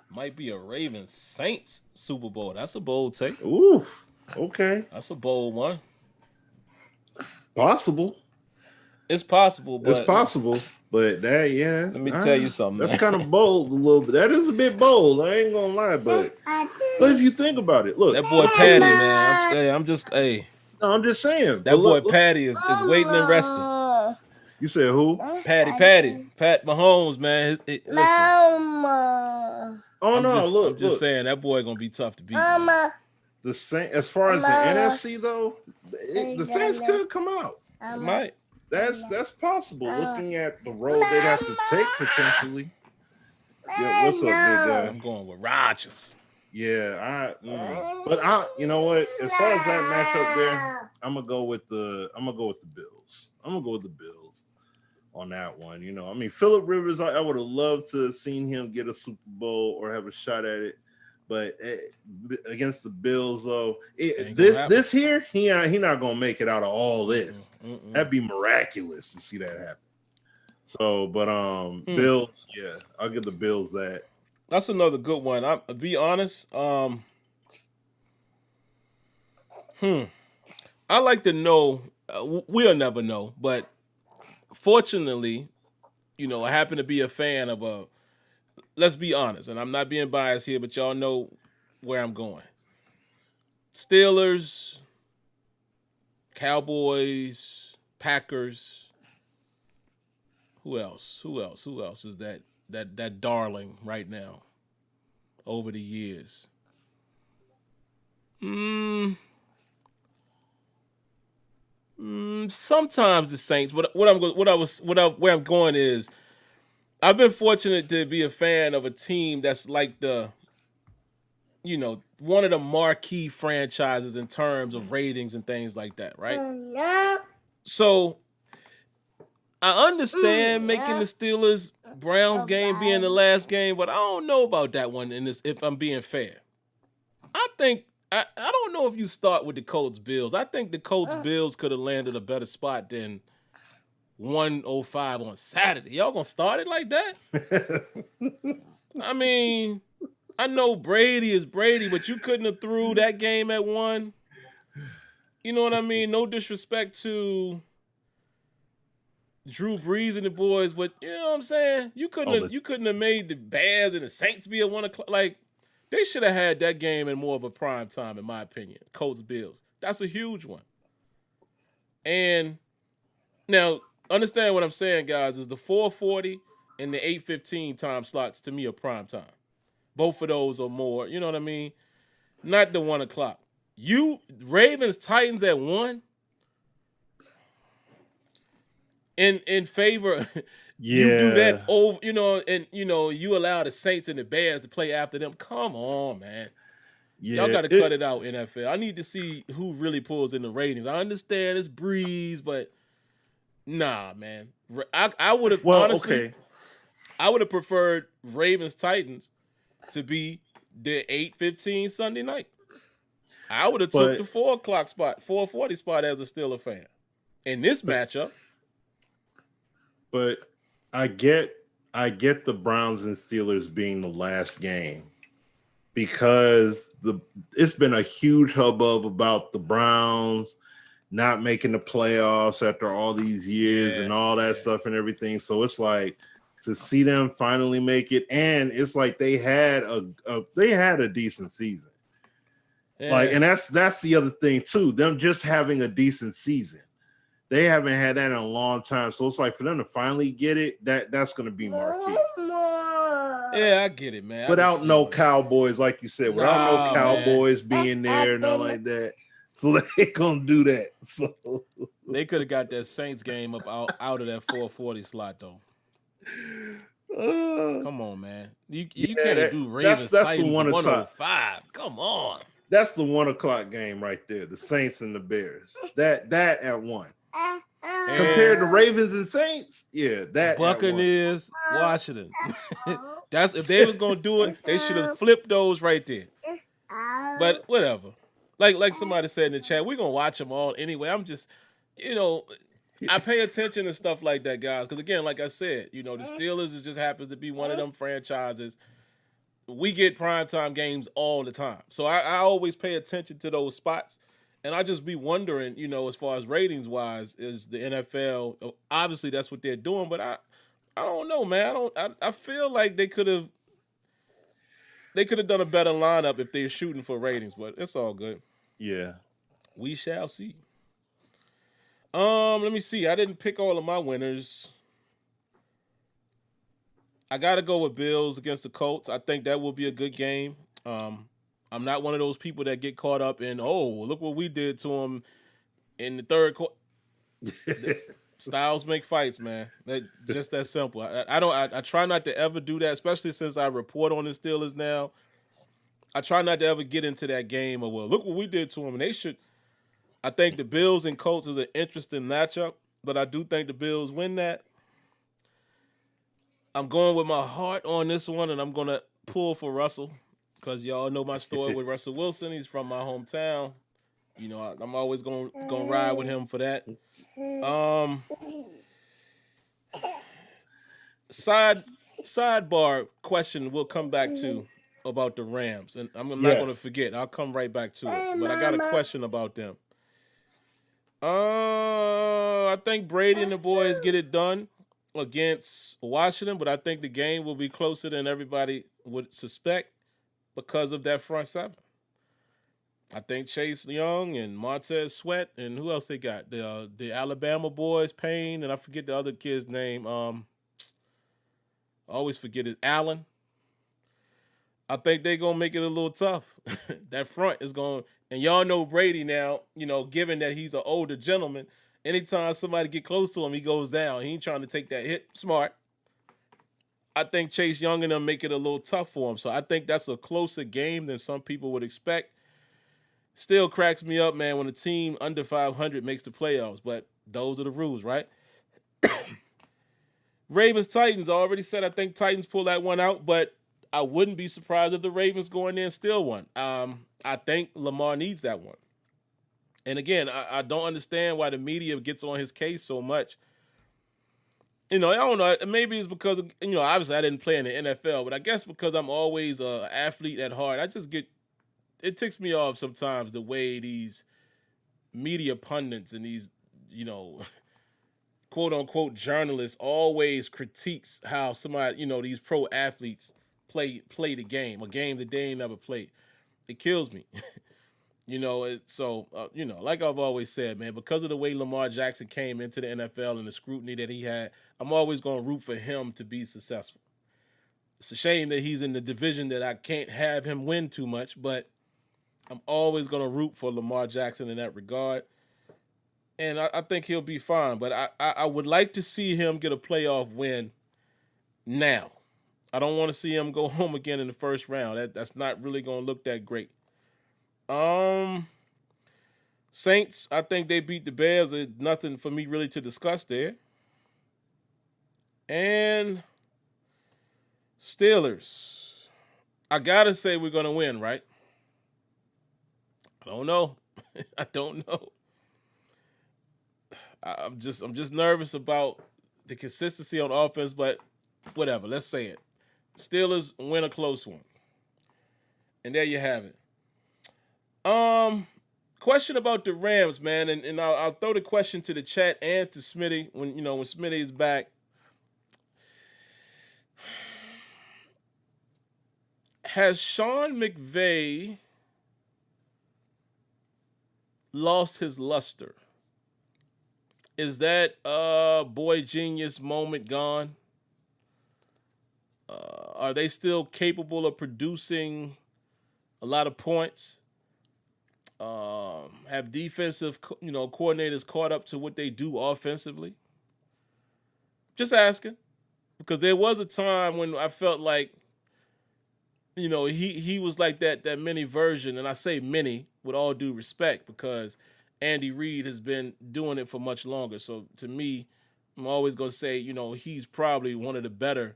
might be a Ravens Saints Super Bowl. That's a bold take. Ooh, okay, that's a bold one. Possible. It's possible, but it's possible. But that, yeah. Let me tell you something. That's kind of bold a little bit. That is a bit bold. I ain't gonna lie, but if you think about it, look. That boy Patty, man. I'm just saying. That boy Patty is waiting and resting. You said who? Patty. Pat Mahomes, man. Listen. I'm just saying that boy gonna be tough to beat. The Saints, as far as the NFC though, the Saints could come out. It might. That's possible. Looking at the road they'd have to take potentially. Yeah, what's up, big guy? I'm going with Rodgers. Yeah, you know what? As far as that matchup there, I'm gonna go with the Bills. I'm gonna go with the Bills on that one. I mean, Phillip Rivers, I would have loved to have seen him get a Super Bowl or have a shot at it. But against the Bills, though, this here, he not gonna make it out of all this. That'd be miraculous to see that happen. So, but Bills, yeah, I'll give the Bills that. That's another good one. I be honest. I like to know. We'll never know, but fortunately, I happen to be a fan of a. Let's be honest, and I'm not being biased here, but y'all know where I'm going. Steelers, Cowboys, Packers. Who else? Who else? Who else is that darling right now over the years? Mm, sometimes the Saints. But where I'm going is I've been fortunate to be a fan of a team that's like one of the marquee franchises in terms of ratings and things like that, right? So I understand making the Steelers Browns game being the last game, but I don't know about that one in this, if I'm being fair. I think I don't know if you start with the Colts Bills. I think the Colts Bills could have landed a better spot than 105 on Saturday. Y'all gonna start it like that? I mean, I know Brady is Brady, but you couldn't have threw that game at 1. You know what I mean? No disrespect to Drew Brees and the boys, but you know what I'm saying? You couldn't have made the Bears and the Saints be at 1 o'clock. Like, they should have had that game in more of a prime time, in my opinion. Colts Bills. That's a huge one. And now, understand what I'm saying, guys, is the 4:40 and the 8:15 time slots to me are prime time. Both of those are more, you know what I mean? Not the 1 o'clock. Ravens Titans at 1 in favor. Yeah. You do that over, and you allow the Saints and the Bears to play after them. Come on, man. Yeah, Y'all got to cut it out, NFL. I need to see who really pulls in the ratings. I understand it's Breeze, but nah, man. I would have honestly. I would have preferred Ravens Titans to be the 8:15 Sunday night. I would have took the 4 o'clock spot, 4:40 spot as a Steeler fan in this matchup. But I get the Browns and Steelers being the last game because it's been a huge hubbub about the Browns not making the playoffs after all these years and all that stuff and everything. So it's like to see them finally make it, and it's like they had a decent season. Yeah. Like, and that's the other thing too. Them just having a decent season. They haven't had that in a long time. So it's like for them to finally get it, that's going to be marquee. Yeah, I get it, man. Without no Cowboys, like you said, without no Cowboys being there and all like that. So they going to do that. So they could have got that Saints game up out of that 4:40 slot, though. Come on, man. You can't do Ravens Titans 105. Come on. That's the 1 o'clock game right there. The Saints and the Bears. That at 1. Compared to Ravens and Saints, that Buccaneers, Washington. That's if they was gonna do it, they should have flipped those right there. But whatever. Like somebody said in the chat, we're gonna watch them all anyway. I'm just, I pay attention to stuff like that, guys. Because again, like I said, the Steelers just happens to be one of them franchises. We get primetime games all the time, so I always pay attention to those spots. And I just be wondering, as far as ratings wise, is the NFL obviously that's what they're doing, but I don't know, man. I feel like they could have done a better lineup if they're shooting for ratings, but it's all good. Yeah, we shall see. Let me see. I didn't pick all of my winners. I gotta go with Bills against the Colts. I think that will be a good game. I'm not one of those people that get caught up in, look what we did to them in the third quarter. Styles make fights, man. Just that simple. I try not to ever do that, especially since I report on the Steelers now. I try not to ever get into that game of, look what we did to them. And they should. I think the Bills and Colts is an interesting matchup, but I do think the Bills win that. I'm going with my heart on this one, and I'm going to pull for Russell. Because y'all know my story with Russell Wilson. He's from my hometown. I'm always gonna ride with him for that. Side Sidebar question we'll come back to about the Rams, and I'm not going to Yes. forget. I'll come right back to it. But I got a question about them. I think Brady and the boys get it done against Washington, but I think the game will be closer than everybody would suspect because of that front seven. I think Chase Young and Montez Sweat and who else they got? The Alabama boys, Payne, and I forget the other kid's name. I always forget it. Allen. I think they're gonna make it a little tough. That front is going, and y'all know Brady now. You know, given that he's an older gentleman, anytime somebody get close to him, he goes down. He ain't trying to take that hit. Smart. I think Chase Young and them make it a little tough for him. So I think that's a closer game than some people would expect. Still cracks me up, man, when a team under 500 makes the playoffs. But those are the rules, right? Ravens Titans, I already said I think Titans pull that one out, but I wouldn't be surprised if the Ravens go in there and steal one. I think Lamar needs that one. And again, I don't understand why the media gets on his case so much. You know, I don't know. Maybe it's because, obviously I didn't play in the NFL, but I guess because I'm always an athlete at heart, it ticks me off sometimes the way these media pundits and these, quote unquote journalists always critiques how somebody, these pro athletes play the game, a game that they ain't never played. It kills me. Like I've always said, man, because of the way Lamar Jackson came into the NFL and the scrutiny that he had, I'm always going to root for him to be successful. It's a shame that he's in the division that I can't have him win too much, but I'm always going to root for Lamar Jackson in that regard. And I think he'll be fine, but I would like to see him get a playoff win now. I don't want to see him go home again in the first round. That's not really going to look that great. Saints, I think they beat the Bears. There's nothing for me really to discuss there. And Steelers. I gotta say we're gonna win, right? I don't know. I don't know. I'm just nervous about the consistency on offense, but whatever. Let's say it. Steelers win a close one. And there you have it. Question about the Rams, man, and I'll throw the question to the chat and to Smitty when Smitty is back. Has Sean McVay lost his luster? Is that boy genius moment gone? Are they still capable of producing a lot of points? Have defensive, coordinators caught up to what they do offensively? Just asking, because there was a time when I felt like, he was like that mini version, and I say mini with all due respect because Andy Reid has been doing it for much longer. So to me, I'm always going to say, he's probably one of the better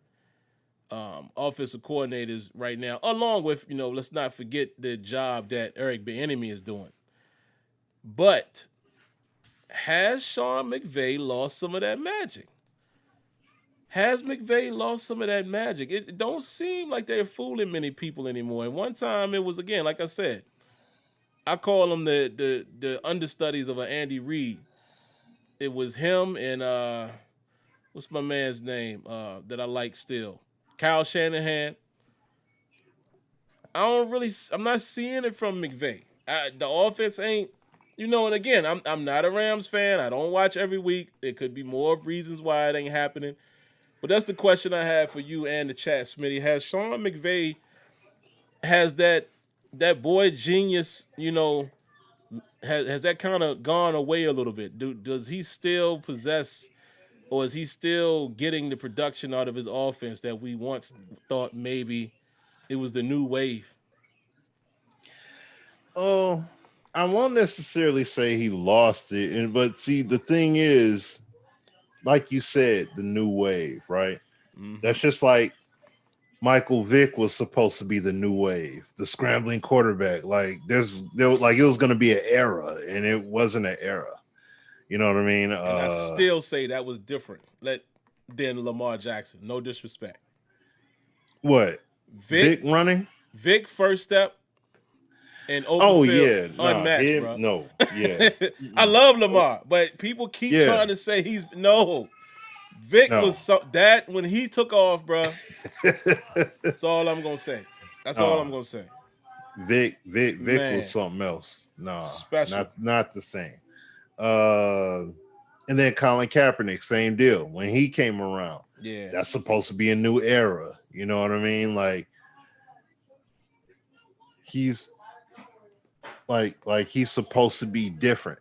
offensive coordinators right now, along with, let's not forget the job that Eric Bieniemy is doing. But has Sean McVay lost some of that magic? Has McVay lost some of that magic? It don't seem like they're fooling many people anymore. And one time it was, again, like I said, I call them the understudies of an Andy Reid. It was him and what's my man's name that I like still? Kyle Shanahan. I'm not seeing it from McVay. The offense ain't, and again, I'm not a Rams fan. I don't watch every week. There could be more reasons why it ain't happening. But that's the question I have for you and the chat, Smitty. Has Sean McVay, has that boy genius, has that kind of gone away a little bit? Does he still possess, or is he still getting the production out of his offense that we once thought maybe it was the new wave? Oh, I won't necessarily say he lost it, but see, the thing is, like you said, the new wave, right? Mm-hmm. That's just like Michael Vick was supposed to be the new wave, the scrambling quarterback. Like it was going to be an era, and it wasn't an era. You know what I mean? And I still say that was different than Lamar Jackson. No disrespect. What? Vic running? Vic first step and open Oh field yeah, nah, unmatched, him bro. no, yeah, I love Lamar, but people keep yeah, trying to say he's no. Vic no. was that when he took off, bro. That's all I'm gonna say. That's all I'm Oh, gonna say. Vic was Man, something else. Nah, special. not the same. Uh, and then Colin Kaepernick, same deal. When he came around, Yeah. that's supposed to be a new era. You know what I mean? Like he's he's supposed to be different,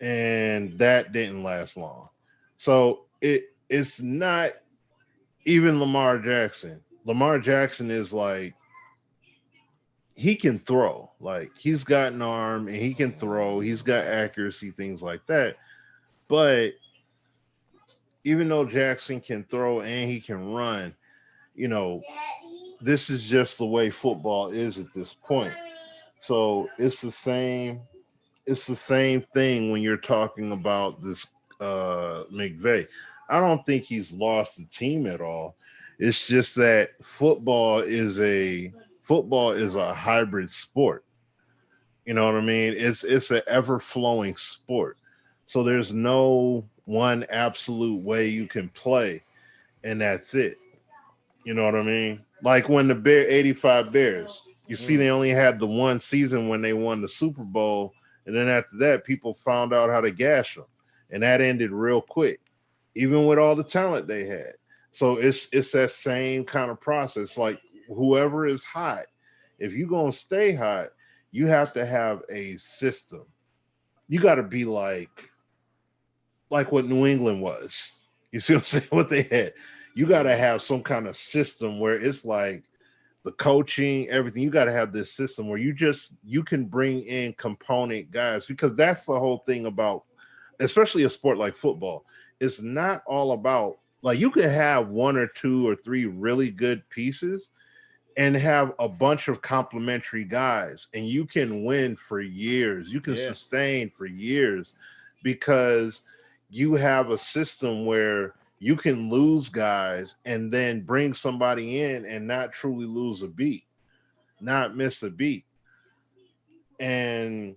and that didn't last long. So it's not even Lamar Jackson. Lamar Jackson is like he can throw. Like he's got an arm and he can throw. He's got accuracy, things like that. But even though Jackson can throw and he can run, you know, this is just the way football is at this point. So it's the same. It's the same thing when you're talking about this McVay. I don't think he's lost the team at all. It's just that football is a hybrid sport. You know what I mean? It's an ever flowing sport. So there's no one absolute way you can play, and that's it. You know what I mean? Like when the 85 Bears, you see they only had the one season when they won the Super Bowl, and then after that, people found out how to gash them, and that ended real quick, even with all the talent they had. So it's that same kind of process. Like whoever is hot, if you're gonna stay hot, you have to have a system. You got to be like what New England was. You see what I'm saying? What they had. You got to have some kind of system where it's like the coaching, everything. You got to have this system where you can bring in component guys, because that's the whole thing about, especially a sport like football. It's not all about, like, you could have one or two or three really good pieces and have a bunch of complementary guys, and you can win for years. You can sustain for years because you have a system where you can lose guys and then bring somebody in and not truly lose a beat, not miss a beat. And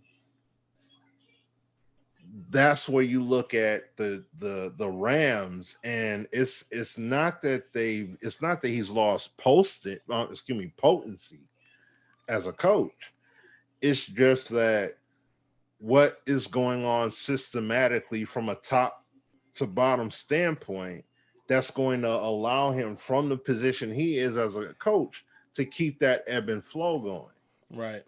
that's where you look at the Rams, and it's not that he's lost potency as a coach. It's just that what is going on systematically from a top to bottom standpoint that's going to allow him from the position he is as a coach to keep that ebb and flow going. Right.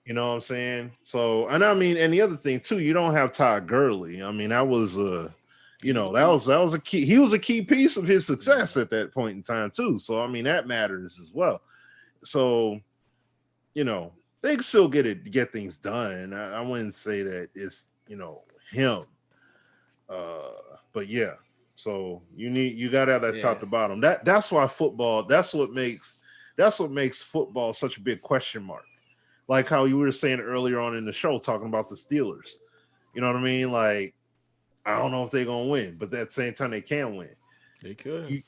You know what I'm saying? So, and I mean, and the other thing too, you don't have Todd Gurley. I mean, that was that was a key. He was a key piece of his success at that point in time too. So, I mean, that matters as well. So, they can still get things done. I wouldn't say that it's him. But yeah. So you got to have that top to bottom. That's why football. That's what makes football such a big question mark. Like how you were saying earlier on in the show, talking about the Steelers. You know what I mean? Like, I don't know if they're going to win, but at the same time, they can win. They could.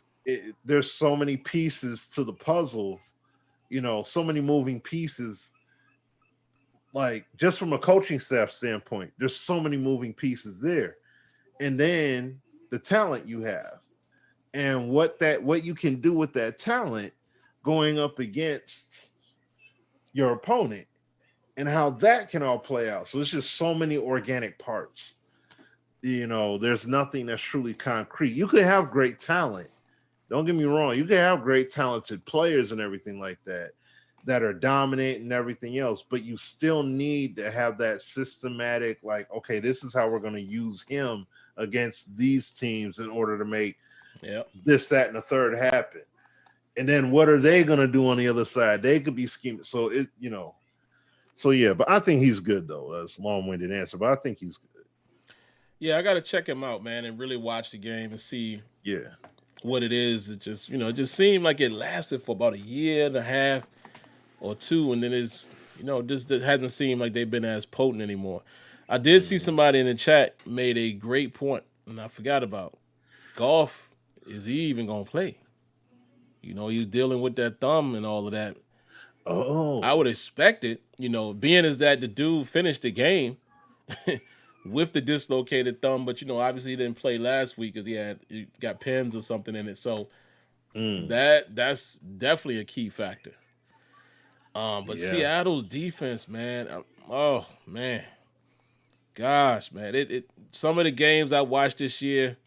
There's so many pieces to the puzzle, so many moving pieces. Like, just from a coaching staff standpoint, there's so many moving pieces there. And then the talent you have and what you can do with that talent going up against your opponent, and how that can all play out. So it's just so many organic parts. There's nothing that's truly concrete. You could have great talent. Don't get me wrong. You can have great talented players and everything like that are dominant and everything else, but you still need to have that systematic, like, okay, this is how we're going to use him against these teams in order to make this, that, and the third happen. And then what are they going to do on the other side? They could be scheming. So so yeah, but I think he's good though. That's a long-winded answer, but I think he's good. Yeah, I got to check him out, man, and really watch the game and see what it is. It just, it just seemed like it lasted for about a year and a half or two, and then it's, just it hasn't seemed like they've been as potent anymore. I did see somebody in the chat made a great point, and I forgot about Goff. Is he even going to play? You know, he's dealing with that thumb and all of that. I Oh, would expect it, you know, being as that the dude finished the game with the dislocated thumb, but you know, obviously he didn't play last week because he got pins or something in it. So that's definitely a key factor. But yeah. Seattle's defense, man, oh man, gosh, man, it some of the games I watched this year,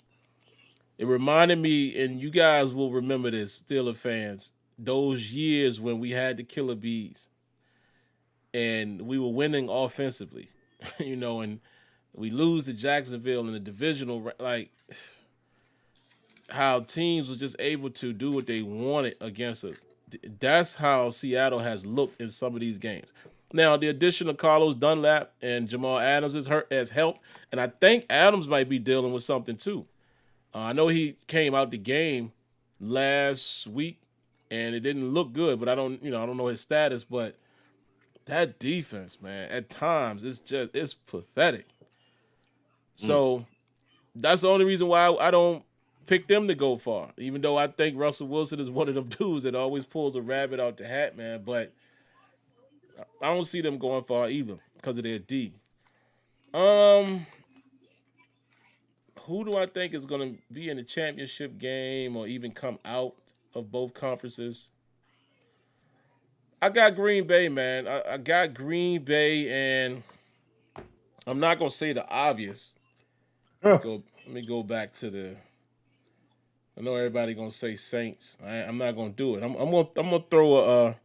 it reminded me, and you guys will remember this, Steelers fans, those years when we had the killer bees and we were winning offensively, you know, and we lose to Jacksonville in the divisional, like how teams was just able to do what they wanted against us. That's how Seattle has looked in some of these games. Now, the addition of Carlos Dunlap and Jamal Adams has helped, and I think Adams might be dealing with something too. I know he came out the game last week, and it didn't look good, but I don't know his status, but that defense, man, at times it's pathetic. Mm. So that's the only reason why I don't pick them to go far. Even though I think Russell Wilson is one of them dudes that always pulls a rabbit out the hat, man. But I don't see them going far either because of their D. Um, who do I think is going to be in the championship game or even come out of both conferences? I got Green Bay, man. I got Green Bay, and I'm not gonna say the obvious. Huh. Let me go back to the. I know everybody gonna say Saints. I'm not gonna do it. I'm gonna throw a.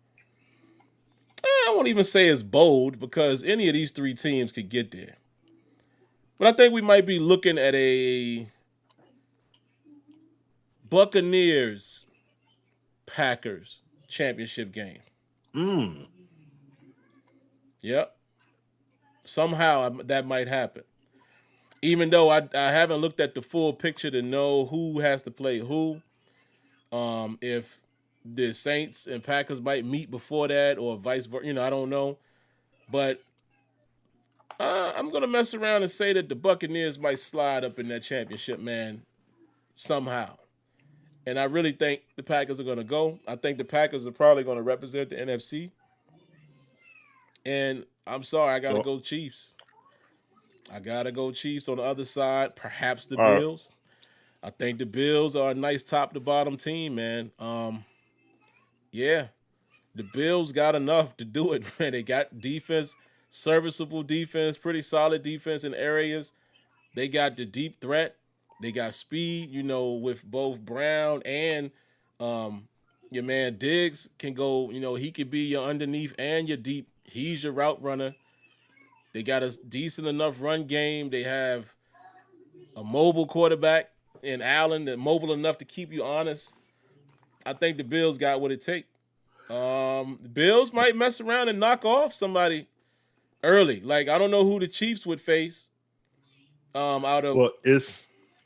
I won't even say it's bold because any of these three teams could get there. But I think we might be looking at a Buccaneers Packers championship game. Mm. Yep. Somehow that might happen. Even though I haven't looked at the full picture to know who has to play who. If the Saints and Packers might meet before that or vice versa, I don't know. But I'm gonna mess around and say that the Buccaneers might slide up in that championship, man, somehow. And I really think the Packers are gonna go. I think the Packers are probably gonna represent the NFC. And I'm sorry, I gotta So, go Chiefs. I gotta go Chiefs on the other side. Perhaps the all right. Bills. I think the Bills are a nice top to bottom team, man. Yeah, the Bills got enough to do it, man. They got defense, serviceable defense, pretty solid defense in areas. They got the deep threat. They got speed, with both Brown and your man Diggs can go, he could be your underneath and your deep. He's your route runner. They got a decent enough run game. They have a mobile quarterback in Allen that mobile enough to keep you honest. I think the Bills got what it takes. The Bills might mess around and knock off somebody early. Like I don't know who the Chiefs would face. Out of Well,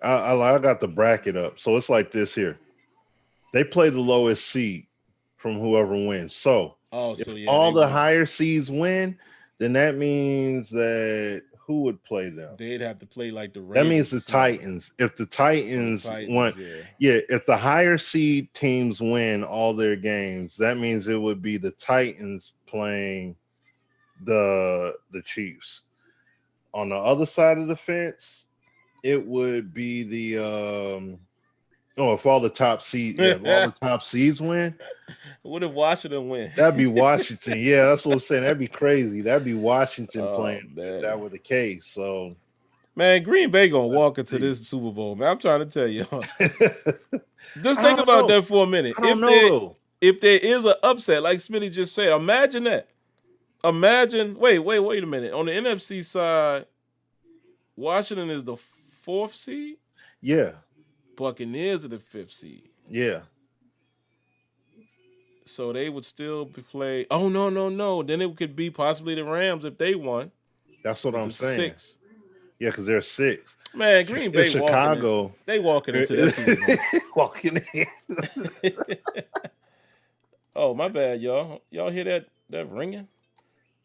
I got the bracket up, so it's like this here. They play the lowest seed from whoever wins. So if so yeah, all they the would. higher seeds win, then that means that who would play them? They'd have to play like the That means Ravens or the something. Titans. If the Titans, won, yeah. if the higher seed teams win all their games, that means it would be the Titans playing the Chiefs. On the other side of the fence, it would be the if all the top seeds, if all the top seeds win. What if Washington win? That'd be Washington. Yeah, that's what I'm saying. That'd be crazy. That'd be Washington playing if that were the case. So, man, Green Bay gonna walk into this Super Bowl, man. I'm trying to tell you. Just think about that for a minute. I don't know. If there is an upset, like Smitty just said, imagine that. Wait a minute. On the NFC side, Washington is the 4th seed. Yeah. Buccaneers are the 5th seed. Yeah. So they would still be playing. Oh no. Then it could be possibly the Rams if they won. That's what I'm saying. 6. Yeah, because they're 6. Man, Green Bay Chicago. They walking into that Super Bowl. Walking in. Oh, my bad, y'all. Y'all hear that ringing?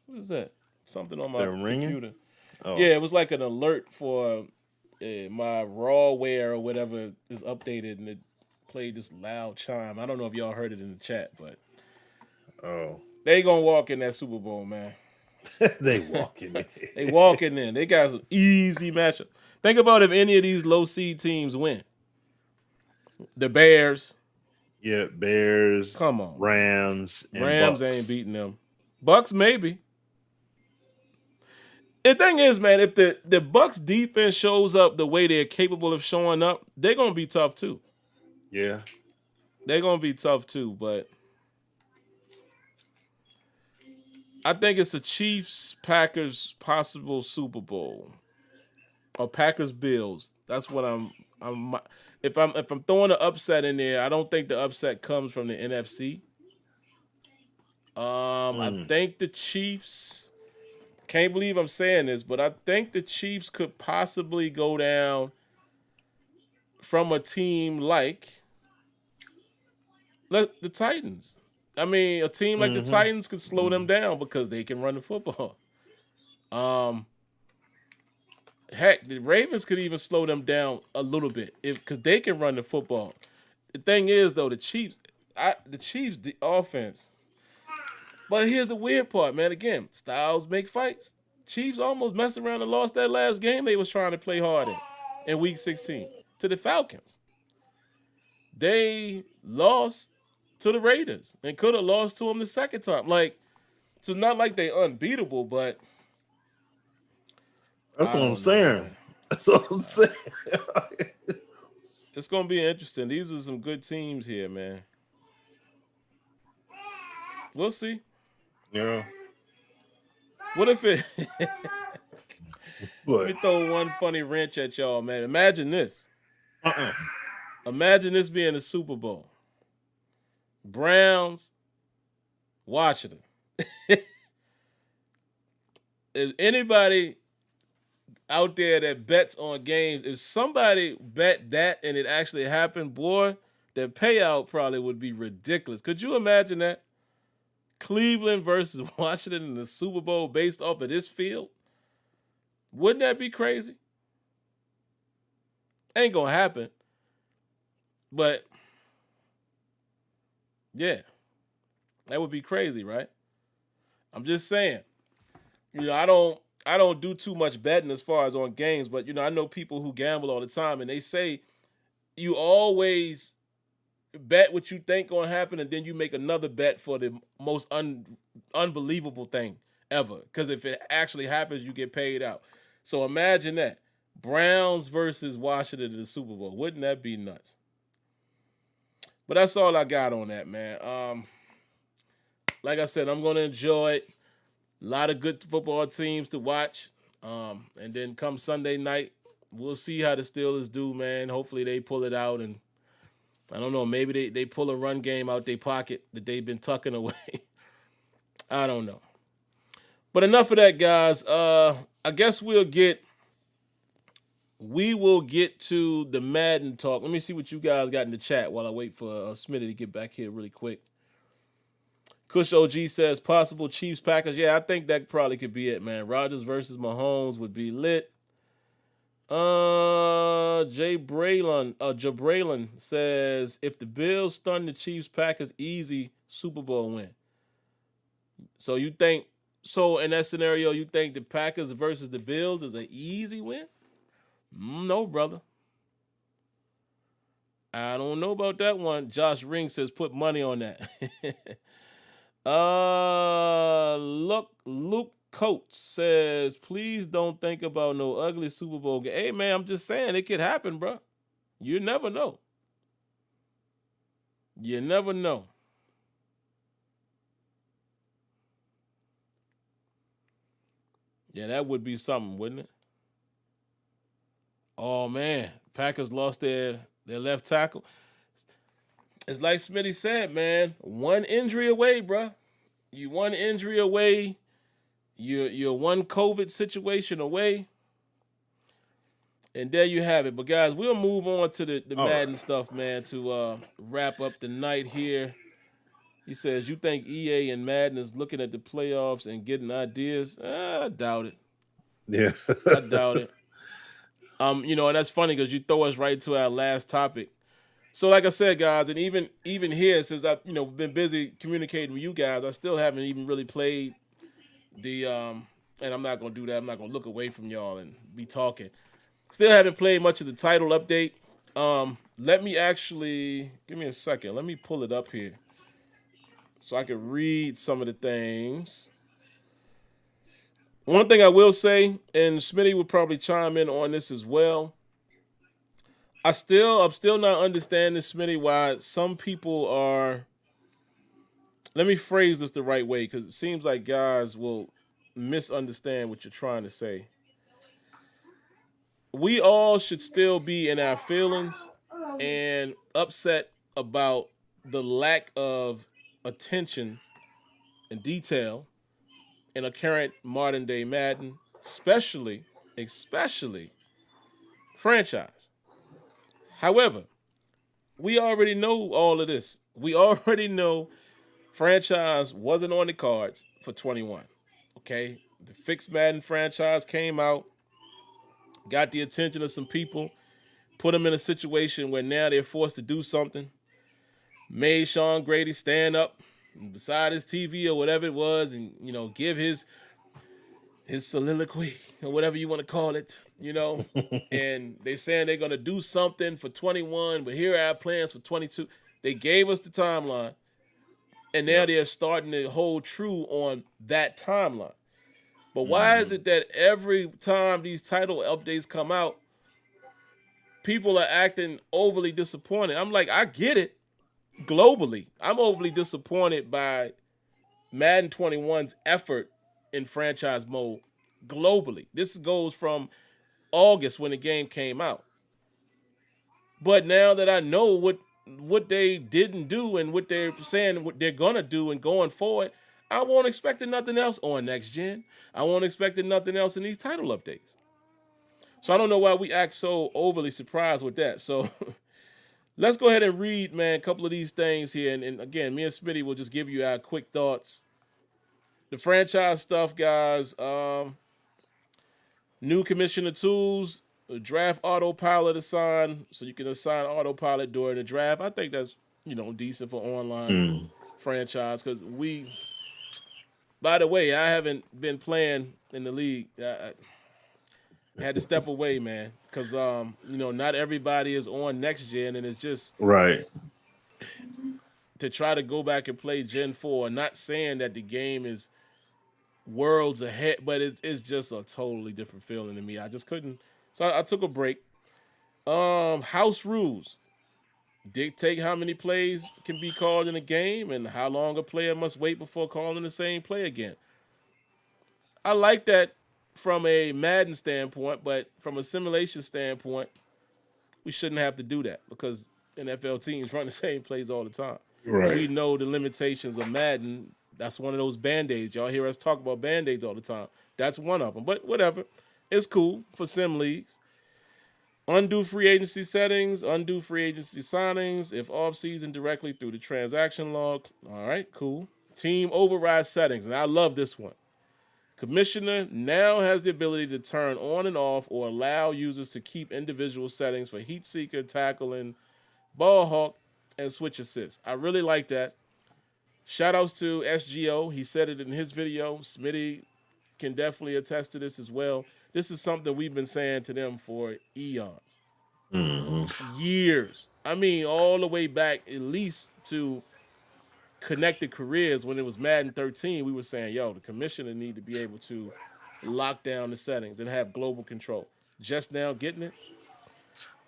What is that? Something on my computer. Oh. Yeah, it was like an alert for my Rawware or whatever is updated and it played this loud chime. I don't know if y'all heard it in the chat, but Oh, they gonna walk in that Super Bowl, man. they walking in. They walking in. They got some easy matchup. Think about if any of these low seed teams win. The Bears. Yeah, Bears, Come on. Rams, and Rams Bucks. ain't beating them. Bucks maybe. The thing is, man, if the Bucks defense shows up the way they're capable of showing up, they're gonna be tough too. Yeah. They're gonna be tough too, but I think it's the Chiefs Packers possible Super Bowl or Packers Bills. That's what I'm if I'm throwing an upset in there, I don't think the upset comes from the NFC. I think the Chiefs, can't believe I'm saying this, but I think the Chiefs could possibly go down from a team like the Titans. I mean, a team like the Titans could slow them down because they can run the football. Heck, the Ravens could even slow them down a little bit because they can run the football. The thing is, though, the Chiefs, the offense. But here's the weird part, man. Again, styles make fights. Chiefs almost messed around and lost that last game they was trying to play hard in Week 16 to the Falcons. They lost to the Raiders and could have lost to them the second time. Like, so it's not like they unbeatable, but that's what I'm saying. That's what I'm saying. It's gonna be interesting. These are some good teams here, man. We'll see. Yeah. What if it? What? Let me throw one funny wrench at y'all, man. Imagine this. Imagine this being the Super Bowl. Browns, Washington. Is anybody out there that bets on games, if somebody bet that and it actually happened, boy, the payout probably would be ridiculous. Could you imagine that? Cleveland versus Washington in the Super Bowl based off of this field? Wouldn't that be crazy? Ain't gonna happen. But yeah, that would be crazy, right? I'm just saying. You know, I don't do too much betting as far as on games, but you know, I know people who gamble all the time, and they say you always bet what you think gonna happen, and then you make another bet for the most unbelievable thing ever. Because if it actually happens, you get paid out. So imagine that. Browns versus Washington in the Super Bowl. Wouldn't that be nuts? But that's all I got on that, man. Like I said, I'm gonna enjoy it. A lot of good football teams to watch. And then come Sunday night, we'll see how the Steelers do, man. Hopefully they pull it out, and I don't know, maybe they pull a run game out their pocket that they've been tucking away. I don't know. But enough of that, guys. I guess we will get to the Madden talk. Let me see what you guys got in the chat while I wait for Smitty to get back here really quick. Kush OG says possible Chiefs Packers. Yeah, I think that probably could be it, man. Rodgers versus Mahomes would be lit. Jabraylon says if the Bills stun the Chiefs Packers, easy Super Bowl win. So you think in that scenario you think the Packers versus the Bills is an easy win? No, brother. I don't know about that one. Josh Ring says put money on that. Luke Coates says, please don't think about no ugly Super Bowl game. Hey, man, I'm just saying it could happen, bro. You never know. You never know. Yeah, that would be something, wouldn't it? Oh, man. Packers lost their left tackle. It's like Smitty said, man. One injury away, bro. You one injury away. You're one COVID situation away. And there you have it. But, guys, we'll move on to the Madden stuff, man, to wrap up the night here. He says, you think EA and Madden is looking at the playoffs and getting ideas? I doubt it. Yeah. I doubt it. You know, and that's funny because you throw us right to our last topic. So like I said, guys, and even here, since I've been busy communicating with you guys, I still haven't even really played the and I'm not gonna do that. I'm not gonna look away from y'all and be talking. Still haven't played much of the title update. Let me actually give me a second. Let me pull it up here so I can read some of the things. One thing I will say, and Smitty would probably chime in on this as well. I'm still not understanding, Smitty, why some people are. Let me phrase this the right way because it seems like guys will misunderstand what you're trying to say. We all should still be in our feelings and upset about the lack of attention and detail in a current modern day Madden, especially franchise. However, we already know all of this. We already know franchise wasn't on the cards for 21. Okay? The fixed Madden franchise came out, got the attention of some people, put them in a situation where now they're forced to do something, made Sean Grady stand up beside his TV or whatever it was and, give his soliloquy or whatever you want to call it. And they saying they're going to do something for 21, but here are our plans for 22. They gave us the timeline, and now they're starting to hold true on that timeline. But why is it that every time these title updates come out, people are acting overly disappointed? I'm like, I get it. Globally, I'm overly disappointed by Madden 21's effort in franchise mode globally. This goes from August when the game came out. But now that I know what they didn't do and what they're saying what they're gonna do and going forward, I won't expect nothing else on next gen. I won't expect nothing else in these title updates. So I don't know why we act so overly surprised with that. So let's go ahead and read, man, a couple of these things here. And again, me and Smitty will just give you our quick thoughts. The franchise stuff, guys. New commissioner tools, draft autopilot assigned, so you can assign autopilot during the draft. I think that's decent for online franchise because we. By the way, I haven't been playing in the league. I had to step away, man, because not everybody is on next gen, and it's just Right. to try to go back and play Gen 4. Not saying that the game is worlds ahead, but it's just a totally different feeling to me. I just couldn't. So I took a break. House rules dictate how many plays can be called in a game and how long a player must wait before calling the same play again. I like that from a Madden standpoint, but from a simulation standpoint, we shouldn't have to do that because NFL teams run the same plays all the time. Right. We know the limitations of Madden. That's one of those Band-Aids. Y'all hear us talk about Band-Aids all the time. That's one of them. But whatever. It's cool for sim leagues. Undo free agency settings, undo free agency signings, if off-season directly through the transaction log. All right, cool. Team override settings, and I love this one. Commissioner now has the ability to turn on and off or allow users to keep individual settings for heat seeker, tackling, ball hawk, and switch assist. I really like that. Shout outs to SGO. He said it in his video. Smitty can definitely attest to this as well. This is something we've been saying to them for eons. Years. I mean, all the way back at least to Connected Careers when it was Madden 13. We were saying, yo, the commissioner need to be able to lock down the settings and have global control. Just now getting it?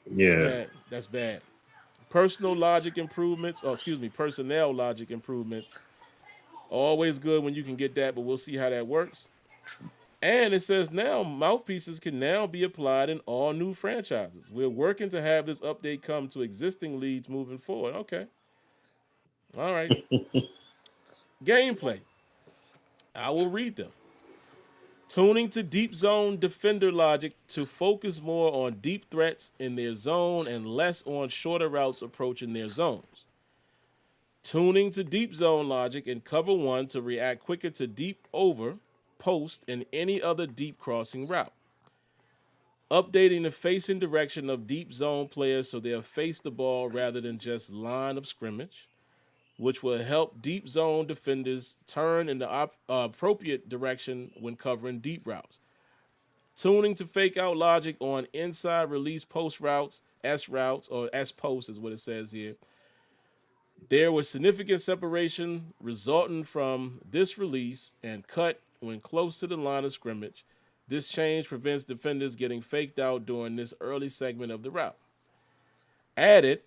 Yeah. That's bad. That's bad. Personnel logic improvements. Always good when you can get that, but we'll see how that works. And it says now mouthpieces can now be applied in all new franchises. We're working to have this update come to existing leagues moving forward. Okay. All right. Gameplay. I will read them. Tuning to deep zone defender logic to focus more on deep threats in their zone and less on shorter routes approaching their zones. Tuning to deep zone logic in cover one to react quicker to deep over, post, and any other deep crossing route. Updating the facing direction of deep zone players so they'll face the ball rather than just line of scrimmage, which will help deep zone defenders turn in the appropriate direction when covering deep routes. Tuning to fake out logic on inside release post routes, or S post is what it says here. There was significant separation resulting from this release and cut when close to the line of scrimmage. This change prevents defenders getting faked out during this early segment of the route. Added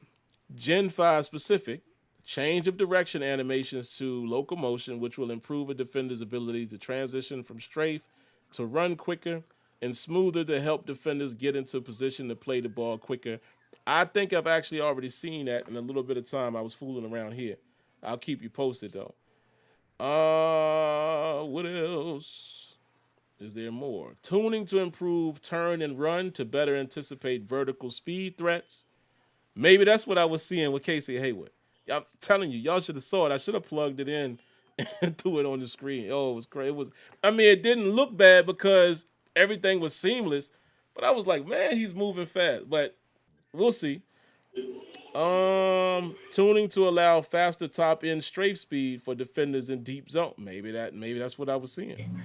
Gen 5 specific change of direction animations to locomotion, which will improve a defender's ability to transition from strafe to run quicker and smoother to help defenders get into position to play the ball quicker. I think I've actually already seen that in a little bit of time. I was fooling around here. I'll keep you posted though. What else? Is there more? Tuning to improve turn and run to better anticipate vertical speed threats. Maybe that's what I was seeing with Casey Hayward. I'm telling you, y'all should have saw it. I should have plugged it in and threw it on the screen. Oh, it was crazy. It was. I mean, it didn't look bad because everything was seamless, but I was like, man, he's moving fast. But we'll see. Tuning to allow faster top end strafe speed for defenders in deep zone. Maybe that's what I was seeing.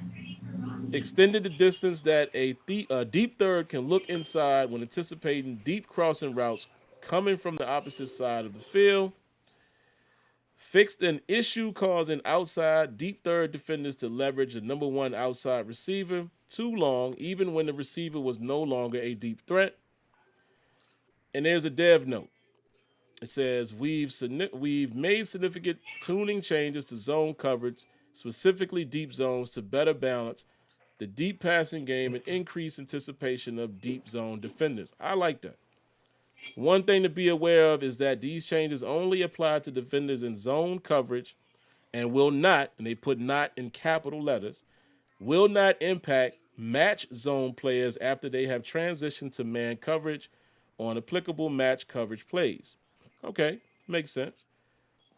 Extended the distance that a deep third can look inside when anticipating deep crossing routes coming from the opposite side of the field. Fixed an issue causing outside deep third defenders to leverage the number one outside receiver too long, even when the receiver was no longer a deep threat. And there's a dev note. It says we've made significant tuning changes to zone coverage, specifically deep zones, to better balance the deep passing game and increase anticipation of deep zone defenders. I like that. One thing to be aware of is that these changes only apply to defenders in zone coverage and will not, and they put not in capital letters, will not impact match zone players after they have transitioned to man coverage on applicable match coverage plays. Okay, makes sense.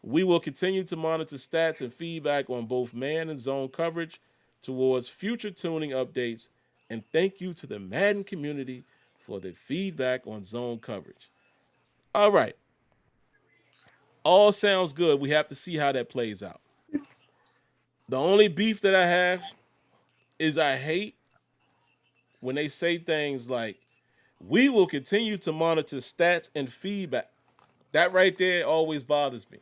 We will continue to monitor stats and feedback on both man and zone coverage towards future tuning updates, and thank you to the Madden community for the feedback on zone coverage. All right. All sounds good. We have to see how that plays out. The only beef that I have is I hate when they say things like, we will continue to monitor stats and feedback. That right there always bothers me.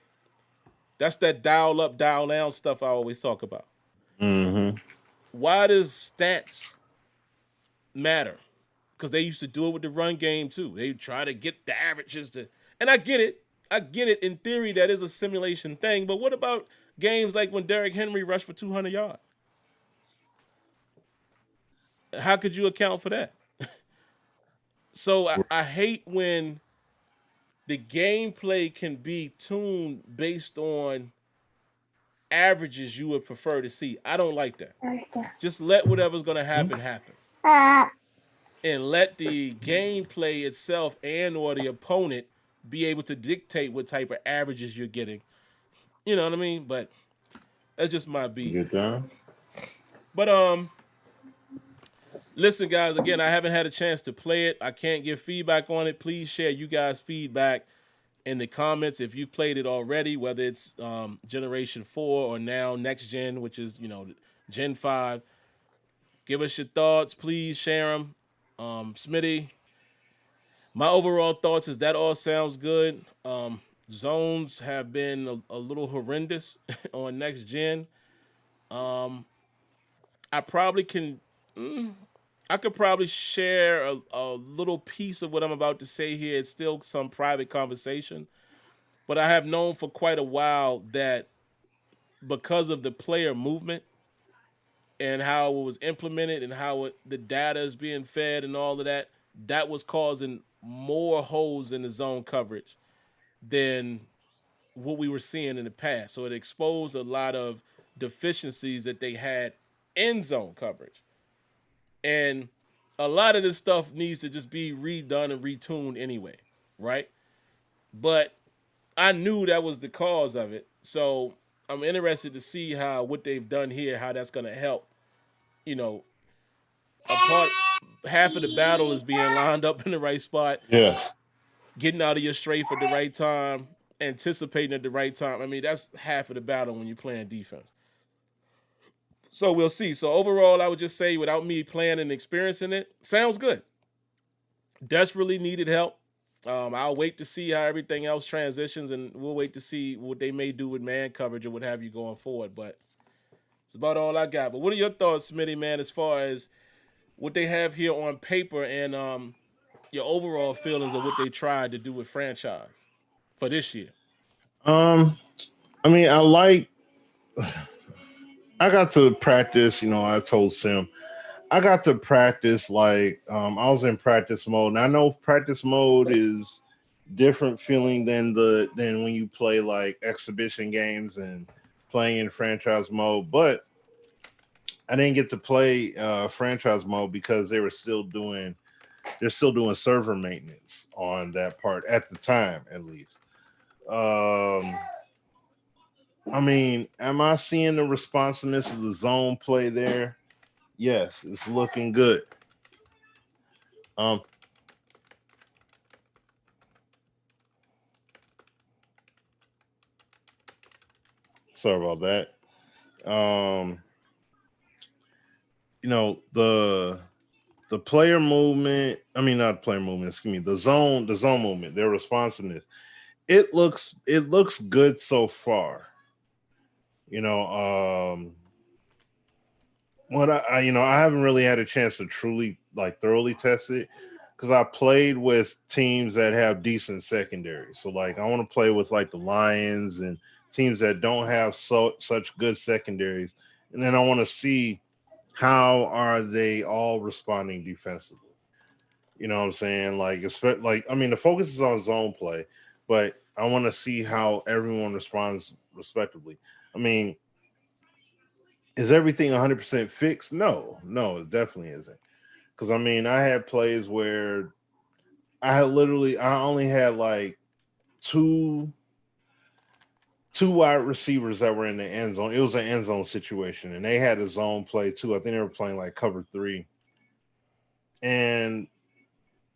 That's that dial up, dial down stuff I always talk about. Mm-hmm. Why does stats matter? Because they used to do it with the run game too. They try to get the averages to, and I get it. I get it. In theory, that is a simulation thing. But what about games like when Derrick Henry rushed for 200 yards? How could you account for that? So I hate when the gameplay can be tuned based on averages you would prefer to see. I don't like that. Just let whatever's going to happen happen. And let the gameplay itself and or the opponent be able to dictate what type of averages you're getting. You know what I mean? But that's just my beat. Good job. But listen, guys, again, I haven't had a chance to play it. I can't give feedback on it. Please share you guys' feedback in the comments if you've played it already, whether it's Generation 4 or now Next Gen, which is, Gen 5. Give us your thoughts. Please share them. Smitty, my overall thoughts is that all sounds good. Zones have been a little horrendous on Next Gen. I probably can... I could probably share a little piece of what I'm about to say here. It's still some private conversation. But I have known for quite a while that because of the player movement and how it was implemented and how the data is being fed and all of that, that was causing more holes in the zone coverage than what we were seeing in the past. So it exposed a lot of deficiencies that they had in zone coverage. And a lot of this stuff needs to just be redone and retuned anyway, right? But I knew that was the cause of it. So I'm interested to see how what they've done here, how that's going to help, a part. half of the battle is being lined up in the right spot, Yes. getting out of your strafe at the right time, anticipating at the right time. I mean, that's half of the battle when you're playing defense. So we'll see. So overall, I would just say, without me playing and experiencing it, sounds good. Desperately needed help. I'll wait to see how everything else transitions, and we'll wait to see what they may do with man coverage or what have you going forward. But it's about all I got. But what are your thoughts, Smitty, man, as far as what they have here on paper and your overall feelings of what they tried to do with franchise for this year? Um, I mean, I got to practice, I told Sim, I got to practice like I was in practice mode. And I know practice mode is different feeling than when you play like exhibition games and playing in franchise mode, but I didn't get to play franchise mode because they're still doing server maintenance on that part at the time, at least. Um, I mean, am I seeing the responsiveness of the zone play there? Yes, it's looking good. Um, Sorry about that. Um, the player movement. I mean, not player movement. Excuse me. The zone movement. Their responsiveness. It looks good so far. You know, what I haven't really had a chance to truly like thoroughly test it because I played with teams that have decent secondary. So like I want to play with like the Lions and teams that don't have such good secondaries, and then I want to see how are they all responding defensively. You know what I'm saying? Like I mean the focus is on zone play, but I want to see how everyone responds respectively. I mean, is everything 100% fixed? No, it definitely isn't. Because I mean, I had plays where I only had like two wide receivers that were in the end zone. It was an end zone situation, and they had a zone play too. I think they were playing like cover three, and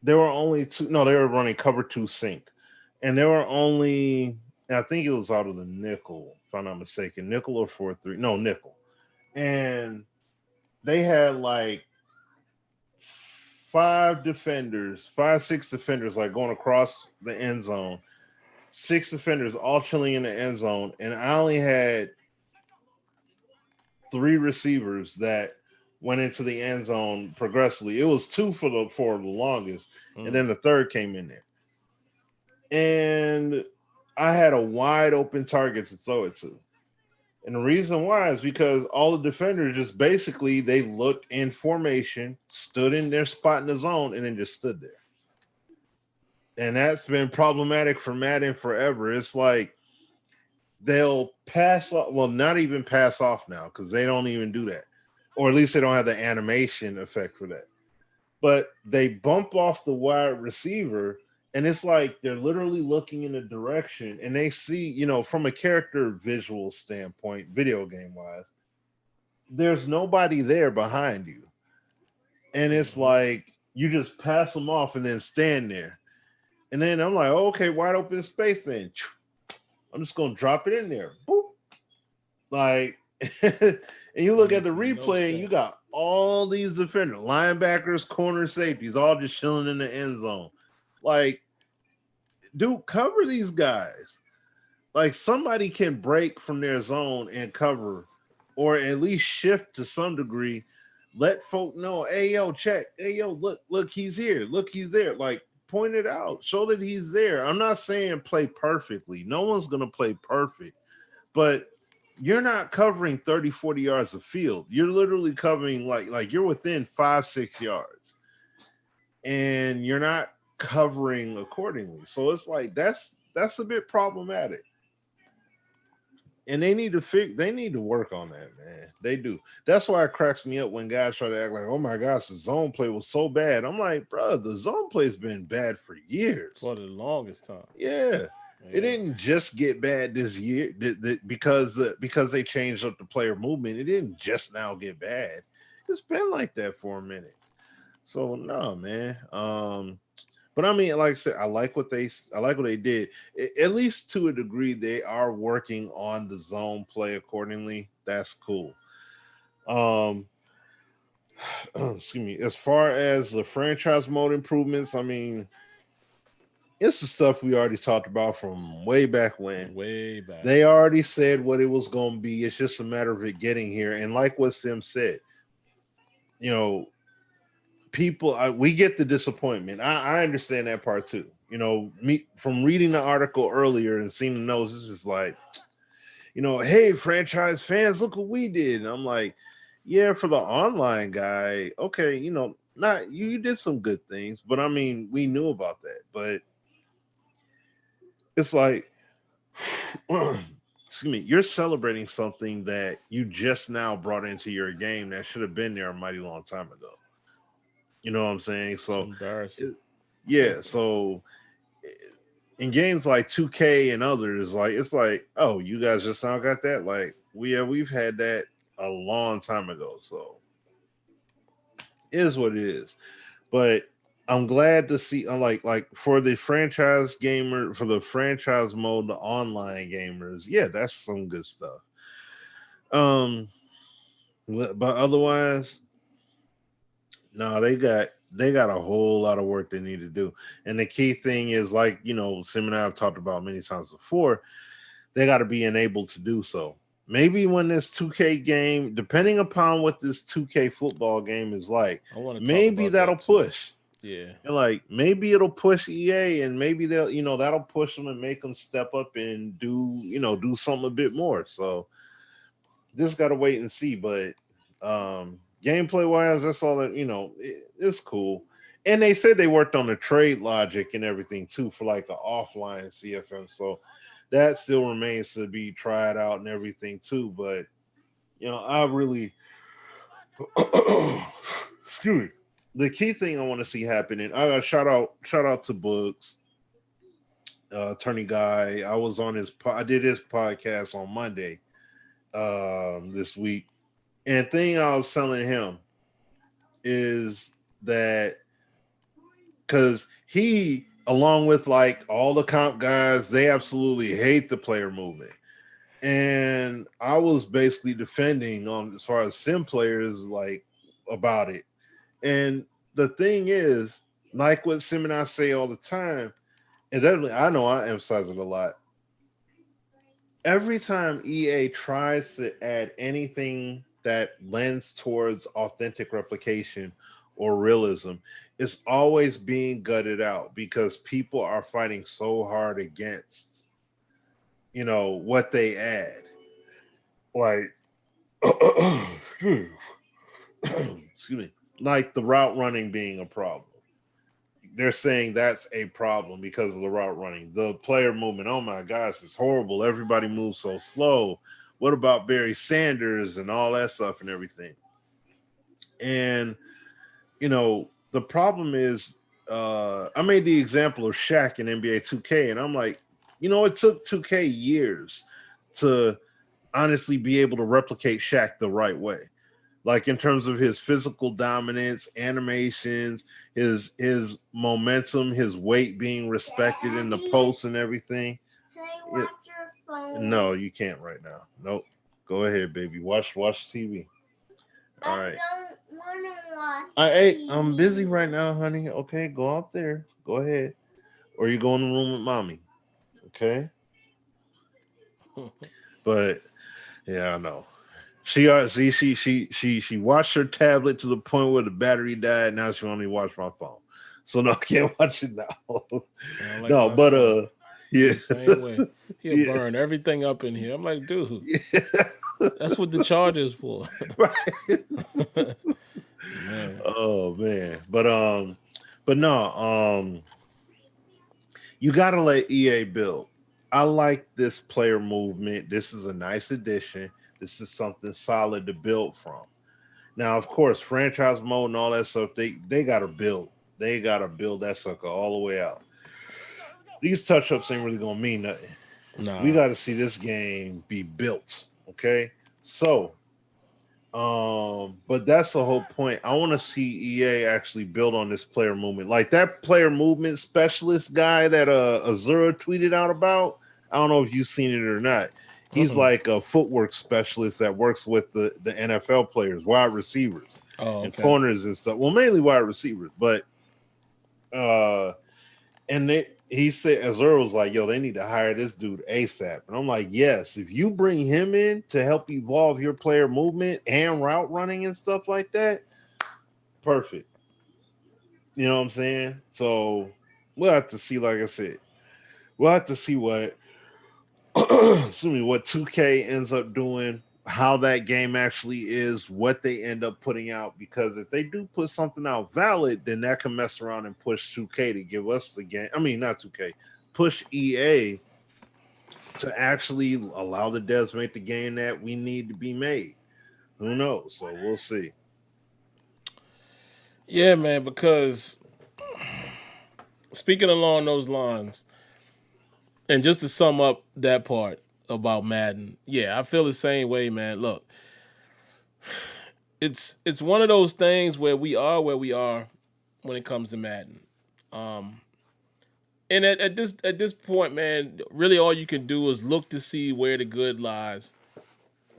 there were only two. No, they were running cover two sync, and there were only. I think it was out of the nickel, if I'm not mistaken, nickel or 4-3. No, nickel, and they had like six defenders, like going across the end zone. Six defenders all chilling in the end zone, and I only had three receivers that went into the end zone progressively. It was two for the longest, and then the third came in there. And I had a wide open target to throw it to. And the reason why is because all the defenders just basically they looked in formation, stood in their spot in the zone, and then just stood there. And that's been problematic for Madden forever. It's like they'll pass off, well, not even pass off now because they don't even do that. Or at least they don't have the animation effect for that. But they bump off the wide receiver, and it's like they're literally looking in a direction and they see, from a character visual standpoint, video game wise, there's nobody there behind you. And it's like you just pass them off and then stand there. And then I'm like, oh, okay, wide open space then. I'm just going to drop it in there. Boop. Like, and you look at the replay and you got all these defenders, linebackers, corner safeties, all just chilling in the end zone. Like, dude, cover these guys. Like, somebody can break from their zone and cover, or at least shift to some degree. Let folk know, hey, yo, check. Hey, yo, look, he's here. Look, he's there. Like, point it out. Show that he's there. I'm not saying play perfectly. No one's going to play perfect. But you're not covering 30, 40 yards of field. You're literally covering like you're within 5-6 yards. And you're not covering accordingly. So it's like that's a bit problematic. And they need to work on that, man. They do. That's why it cracks me up when guys try to act like, oh my gosh, the zone play was so bad. I'm like, bro, the zone play's been bad for years. For the longest time. Yeah. It didn't just get bad this year because they changed up the player movement. It didn't just now get bad. It's been like that for a minute. So no, man. But I mean, like I said, I like what they did. At least to a degree, they are working on the zone play accordingly. That's cool. Um, excuse me. As far as the franchise mode improvements, I mean, it's the stuff we already talked about from way back when. Way back. They already said what it was going to be. It's just a matter of it getting here. And like what Sim said, you know, we get the disappointment. I understand that part too. You know, me from reading the article earlier and seeing the notes, this is like, you know, hey, franchise fans, look what we did. And I'm like, yeah, for the online guy, okay, you know, not you did some good things, but I mean, we knew about that. But it's like, excuse me, you're celebrating something that you just now brought into your game that should have been there a mighty long time ago. You know what I'm saying? It's So, embarrassing. yeah. So, in games like 2K and others, like it's like, oh, you guys just now got that. Like, we've had that a long time ago. So, it is what it is. But I'm glad to see, like for the franchise gamer, for the franchise mode, the online gamers, yeah, that's some good stuff. Um, but otherwise, no, they got a whole lot of work they need to do. And the key thing is, like, you know, Sim and I have talked about many times before, they got to be enabled to do so. Maybe when this 2K game, depending upon what this 2K football game is like, I want to talk maybe about that'll that too. push. Yeah. And like maybe it'll push EA, and maybe they'll, you know, that'll push them and make them step up and do something a bit more. So just gotta wait and see. But gameplay wise, that's all that, it's cool. And they said they worked on the trade logic and everything too for like the offline CFM. So that still remains to be tried out and everything too. But I really excuse me. The key thing I want to see happening. I got shout out to Books, attorney guy. I did his podcast on Monday this week. And thing I was telling him is that because he, along with like all the comp guys, they absolutely hate the player movement. And I was basically defending on as far as sim players like about it. And the thing is, like what Sim and I say all the time, and definitely I know I emphasize it a lot. Every time EA tries to add anything that lends towards authentic replication or realism, it's always being gutted out because people are fighting so hard against, what they add. Like, excuse me, like the route running being a problem. They're saying that's a problem because of the route running. The player movement, oh my gosh, it's horrible. Everybody moves so slow. What about Barry Sanders and all that stuff and everything? And, the problem is, I made the example of Shaq in NBA 2K, and I'm like, it took 2K years to honestly be able to replicate Shaq the right way, like in terms of his physical dominance, animations, his momentum, his weight being respected in the post and everything. Can I watch your phone? No, you can't right now. Nope. Go ahead, baby. Watch TV. All right. I don't want to watch I'm busy right now, honey. Okay, go out there. Go ahead. Or you go in the room with mommy. Okay. But yeah, I know. She watched her tablet to the point where the battery died. Now she only watch my phone. So no, I can't watch it now. Like no, but son. yeah, the same way. He'll Yeah. burn everything up in here. I'm like, dude, Yeah. that's what the charge is for. Right. Man. Oh man. But no, you gotta let EA build. I like this player movement. This is a nice addition. This is something solid to build from. Now, of course, franchise mode and all that stuff, they gotta build. They gotta build that sucker all the way out. These touch-ups ain't really gonna mean nothing. Nah. We gotta see this game be built. Okay. So But that's the whole point. I want to see EA actually build on this player movement. Like that player movement specialist guy that Azure tweeted out about. I don't know if you've seen it or not. He's like a footwork specialist that works with the NFL players, wide receivers, and corners and stuff. Well, mainly wide receivers, but and he said Azure was like, yo, they need to hire this dude ASAP. And I'm like, yes, if you bring him in to help evolve your player movement and route running and stuff like that, perfect. You know what I'm saying? So we'll have to see, like I said, we'll have to see what excuse me, what 2K ends up doing, how that game actually is, what they end up putting out. Because if they do put something out valid, then that can mess around and push 2K to give us the game. I mean, not 2K, push EA to actually allow the devs to make the game that we need to be made. Who knows? So we'll see. Yeah, man, because speaking along those lines, and just to sum up that part about Madden, yeah, I feel the same way, man. Look, it's one of those things where we are when it comes to Madden. And at this point, man, really all you can do is look to see where the good lies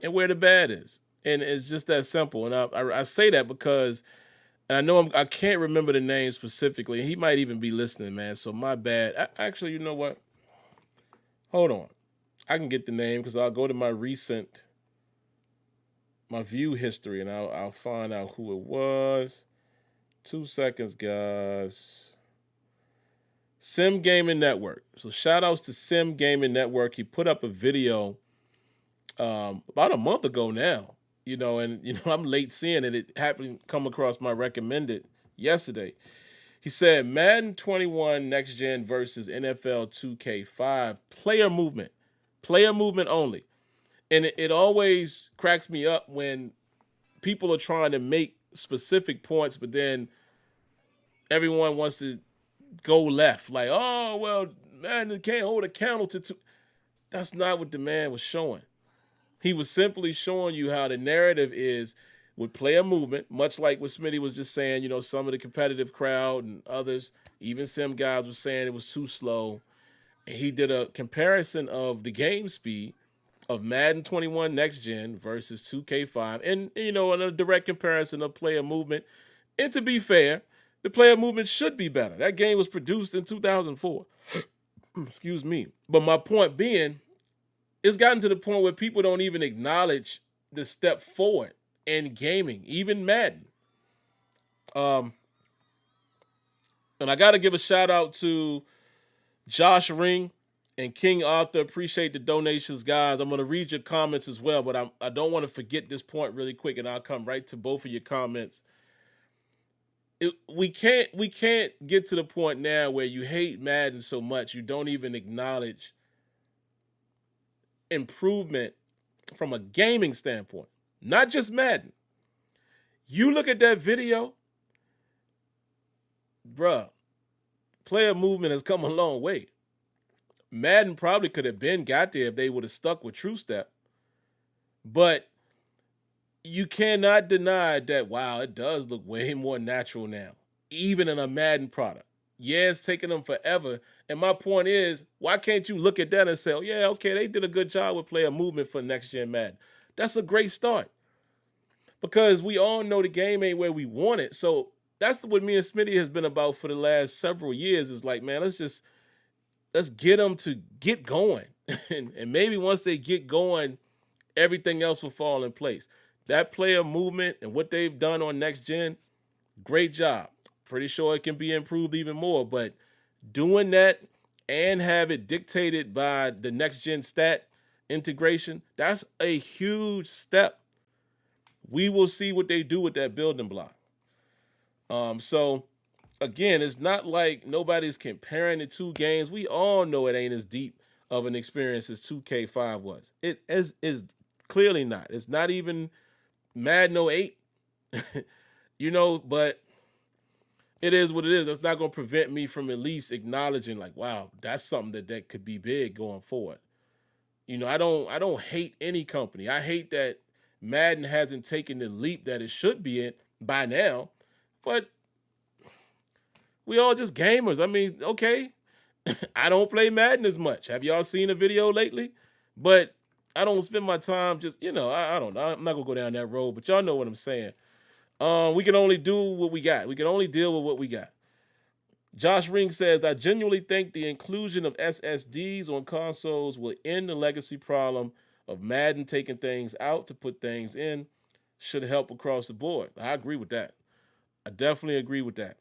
and where the bad is, and it's just that simple. And I say that because and I know I can't remember the name specifically. He might even be listening, man. So my bad. Actually, you know what? Hold on. I can get the name because I'll go to my view history and I'll find out who it was. 2 seconds, guys. Sim Gaming Network. So shout outs to Sim Gaming Network. He put up a video about a month ago now. And I'm late seeing it. It happened to come across my recommended yesterday. He said Madden 21 Next Gen versus NFL 2K5 player movement only. And it always cracks me up when people are trying to make specific points, but then everyone wants to go left. Like, oh, well, man, it can't hold a candle to two. That's not what the man was showing. He was simply showing you how the narrative is with player movement, much like what Smitty was just saying, some of the competitive crowd and others, even Sim guys were saying it was too slow. And he did a comparison of the game speed of Madden 21 Next Gen versus 2K5 and, a direct comparison of player movement. And to be fair, the player movement should be better. That game was produced in 2004. Excuse me. But my point being, it's gotten to the point where people don't even acknowledge the step forward in gaming, even Madden. And I got to give a shout out to Josh Ring and King Arthur. Appreciate the donations, guys. I'm going to read your comments as well, but I don't want to forget this point really quick, and I'll come right to both of your comments. We can't get to the point now where you hate Madden so much you don't even acknowledge improvement from a gaming standpoint, not just Madden. You look at that video, bruh, player movement has come a long way. Madden probably could have got there if they would have stuck with True Step. But you cannot deny that, wow, it does look way more natural now, even in a Madden product. Yeah, it's taking them forever. And my point is, why can't you look at that and say, oh, yeah, okay, they did a good job with player movement for Next Gen Madden. That's a great start. Because we all know the game ain't where we want it. So that's what me and Smitty has been about for the last several years is like, man, let's get them to get going. and maybe once they get going, everything else will fall in place. That player movement and what they've done on Next Gen, great job. Pretty sure it can be improved even more, but doing that and have it dictated by the Next Gen stat integration, that's a huge step. We will see what they do with that building block. So again, it's not like nobody's comparing the two games. We all know it ain't as deep of an experience as 2K5 was. It is clearly not. It's not even Madden 08, but it is what it is. That's not going to prevent me from at least acknowledging like, wow, that's something that could be big going forward. I don't hate any company. I hate that Madden hasn't taken the leap that it should be in by now. But we all just gamers. I mean, okay, I don't play Madden as much. Have y'all seen a video lately? But I don't spend my time just, I don't know. I'm not going to go down that road, but y'all know what I'm saying. We can only do what we got. We can only deal with what we got. Josh Ring says, I genuinely think the inclusion of SSDs on consoles will end the legacy problem of Madden taking things out to put things in. Should help across the board. I agree with that. I definitely agree with that.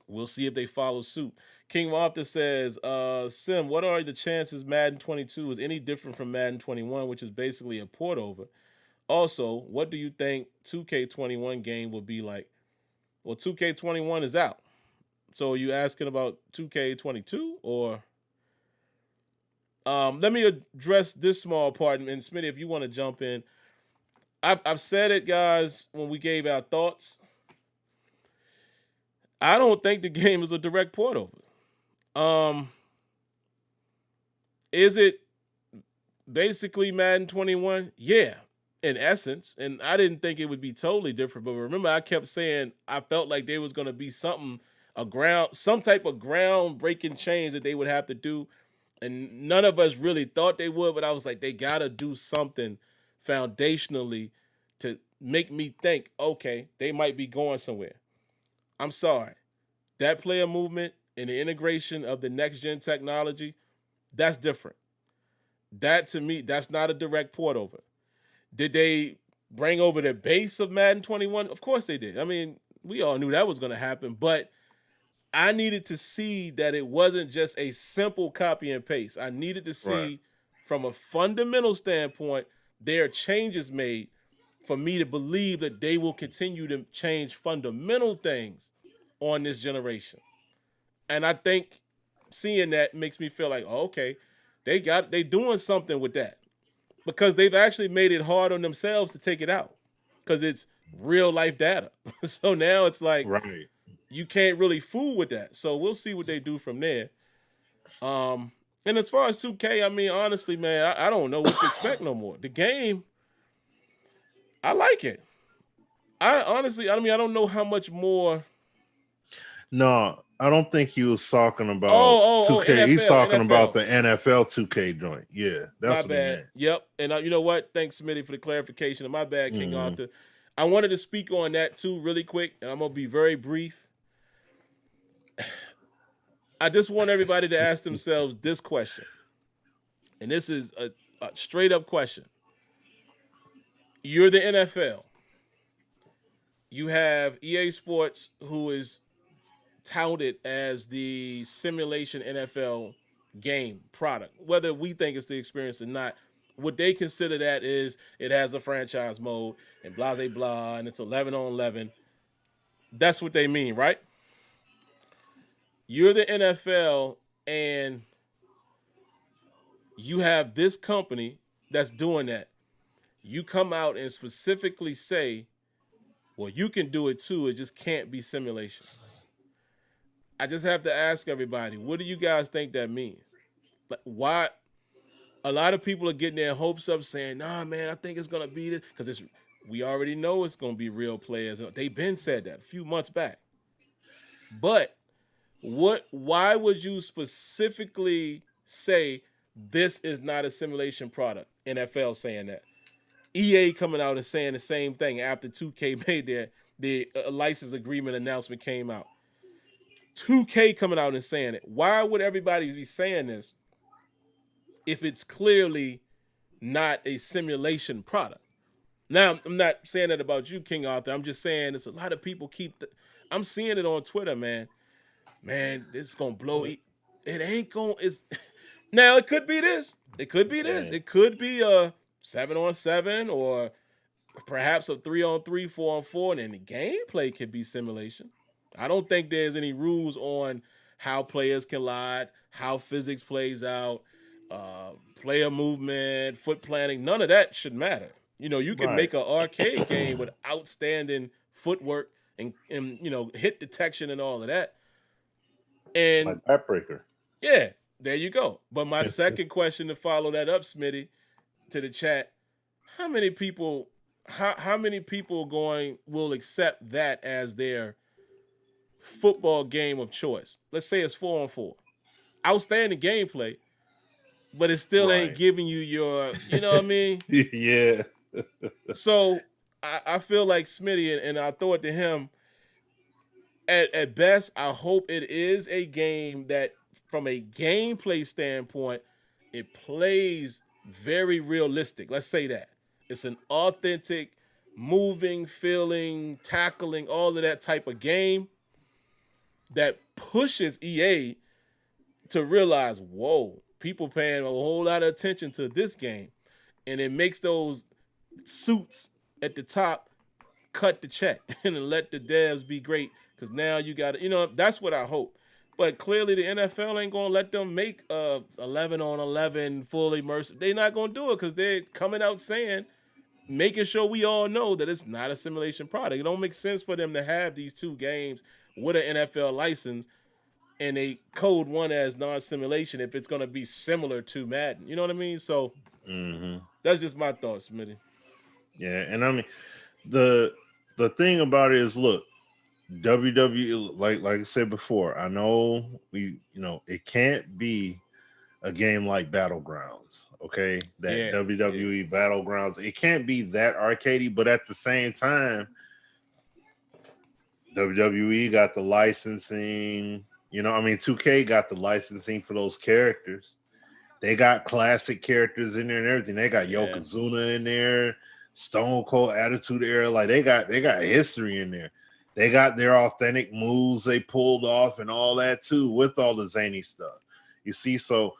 We'll see if they follow suit. King Arthur says, Sim, what are the chances Madden 22 is any different from Madden 21, which is basically a port over? Also, what do you think 2K21 game will be like? Well, 2K21 is out. So are you asking about 2K22 or? Let me address this small part, and Smitty, if you want to jump in. I've said it, guys, when we gave our thoughts. I don't think the game is a direct port over. Is it basically Madden 21? Yeah, in essence. And I didn't think it would be totally different. But remember, I kept saying I felt like there was going to be some type of groundbreaking change that they would have to do. And none of us really thought they would, but I was like, they got to do something foundationally to make me think, okay, they might be going somewhere. I'm sorry. That player movement and the integration of the next-gen technology, that's different. That, to me, that's not a direct port over. Did they bring over the base of Madden 21? Of course they did. I mean, we all knew that was going to happen, but I needed to see that it wasn't just a simple copy and paste. I needed to see from a fundamental standpoint, there are changes made for me to believe that they will continue to change fundamental things on this generation. And I think seeing that makes me feel like, oh, okay, they doing something with that. Because they've actually made it hard on themselves to take it out. Because it's real life data. So now it's like you can't really fool with that. So we'll see what they do from there. And as far as 2K, I mean, honestly, man, I don't know what to expect no more. The game, I like it. I don't know how much more. No, I don't think he was talking about 2K. NFL, He's talking NFL. about the NFL 2K joint. Yeah, that's my bad. Yep. And you know what? Thanks, Smitty, for the clarification. My bad, King Arthur. I wanted to speak on that too really quick, and I'm going to be very brief. I just want everybody to ask themselves this question. And this is a straight up question. You're the NFL. You have EA Sports, who is touted as the simulation NFL game product. Whether we think it's the experience or not, what they consider that is it has a franchise mode and blah, blah, blah, and it's 11 on 11. That's what they mean, right? You're the NFL, and you have this company that's doing that. You come out and specifically say, well, you can do it too. It just can't be simulation. I just have to ask everybody, what do you guys think that means? Like, why? A lot of people are getting their hopes up saying, nah, man, I think it's going to be this. Because we already know it's going to be real players. They've been said that a few months back. But why would you specifically say this is not a simulation product? NFL saying that. EA coming out and saying the same thing after 2K made their license agreement announcement came out. 2K coming out and saying it. Why would everybody be saying this if it's clearly not a simulation product? Now, I'm not saying that about you, King Arthur. I'm just saying it's a lot of people I'm seeing it on Twitter, man. Man, this is going to blow. It ain't going to. Now, it could be this. It could be this. It could be a 7-on-7 or perhaps a 3-on-3, 4-on-4, and then the gameplay could be simulation. I don't think there's any rules on how players can lie, how physics plays out, player movement, foot planning. None of that should matter. You can make an arcade game with outstanding footwork and hit detection and all of that. And like Backbreaker. Yeah, there you go. But my second question to follow that up, Smitty, to the chat, how many people how many people will accept that as their football game of choice? Let's say it's 4-on-4. Outstanding gameplay, but it still ain't Right. giving you your, you know what I mean? Yeah. So I feel like Smitty, and I'll throw it to him. At best, I hope it is a game that, from a gameplay standpoint, it plays very realistic. Let's say that. It's an authentic, moving, feeling, tackling, all of that type of game that pushes EA to realize, whoa, people paying a whole lot of attention to this game. And it makes those suits at the top cut the check and then let the devs be great, because now you got to, that's what I hope. But clearly the NFL ain't going to let them make 11 on 11 full immersive. They're not going to do it because they're coming out saying, making sure we all know that it's not a simulation product. It don't make sense for them to have these two games with an NFL license and they code one as non-simulation if it's going to be similar to Madden. You know what I mean? So that's just my thoughts, Smitty. Yeah, and I mean the thing about it is, look, WWE, like I said before, I know it can't be a game like Battlegrounds, okay? That WWE Battlegrounds, it can't be that arcadey, but at the same time, WWE got the licensing, 2K got the licensing for those characters. They got classic characters in there and everything. They got Yokozuna in there, Stone Cold Attitude Era. Like they got history in there. They got their authentic moves they pulled off and all that too, with all the zany stuff. You see, so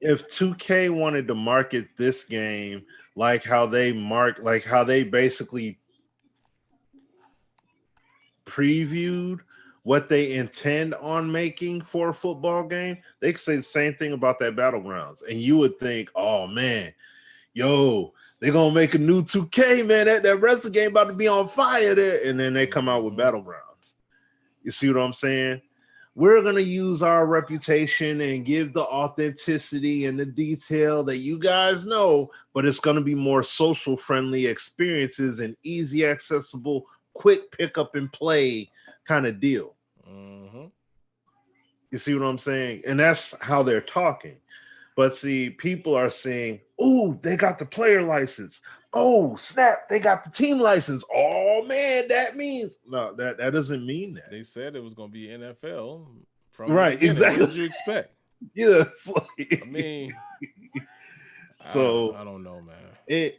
if 2K wanted to market this game like how they basically previewed what they intend on making for a football game, they could say the same thing about that Battlegrounds. And you would think, oh man, they're gonna make a new 2K, man. That wrestling game about to be on fire there. And then they come out with Battlegrounds. You see what I'm saying? We're gonna use our reputation and give the authenticity and the detail that you guys know, but it's gonna be more social friendly experiences and easy accessible, quick pick up and play kind of deal. You see what I'm saying? And that's how they're talking. But see, people are saying, oh, they got the player license. Oh, snap, they got the team license. Oh, man, that means... No, that doesn't mean that. They said it was going to be NFL from right, exactly. What did you expect? Yeah. I mean... So... I don't know, man.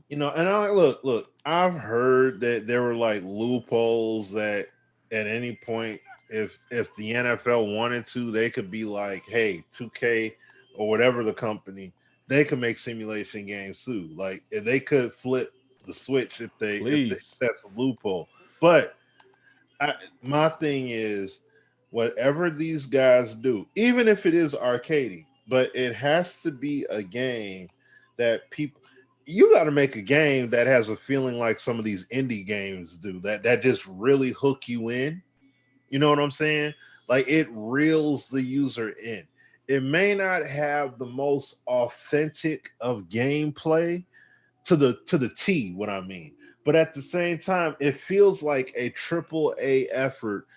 And I look, I've heard that there were like loopholes that at any point, if the NFL wanted to, they could be like, hey, 2K or whatever the company, they could make simulation games too. Like if they could flip the switch if that's a loophole. But my thing is, whatever these guys do, even if it is arcadey, but it has to be a game that people... You got to make a game that has a feeling like some of these indie games do, that just really hook you in. You know what I'm saying? Like it reels the user in. It may not have the most authentic of gameplay to the T, what I mean. But at the same time, it feels like a AAA effort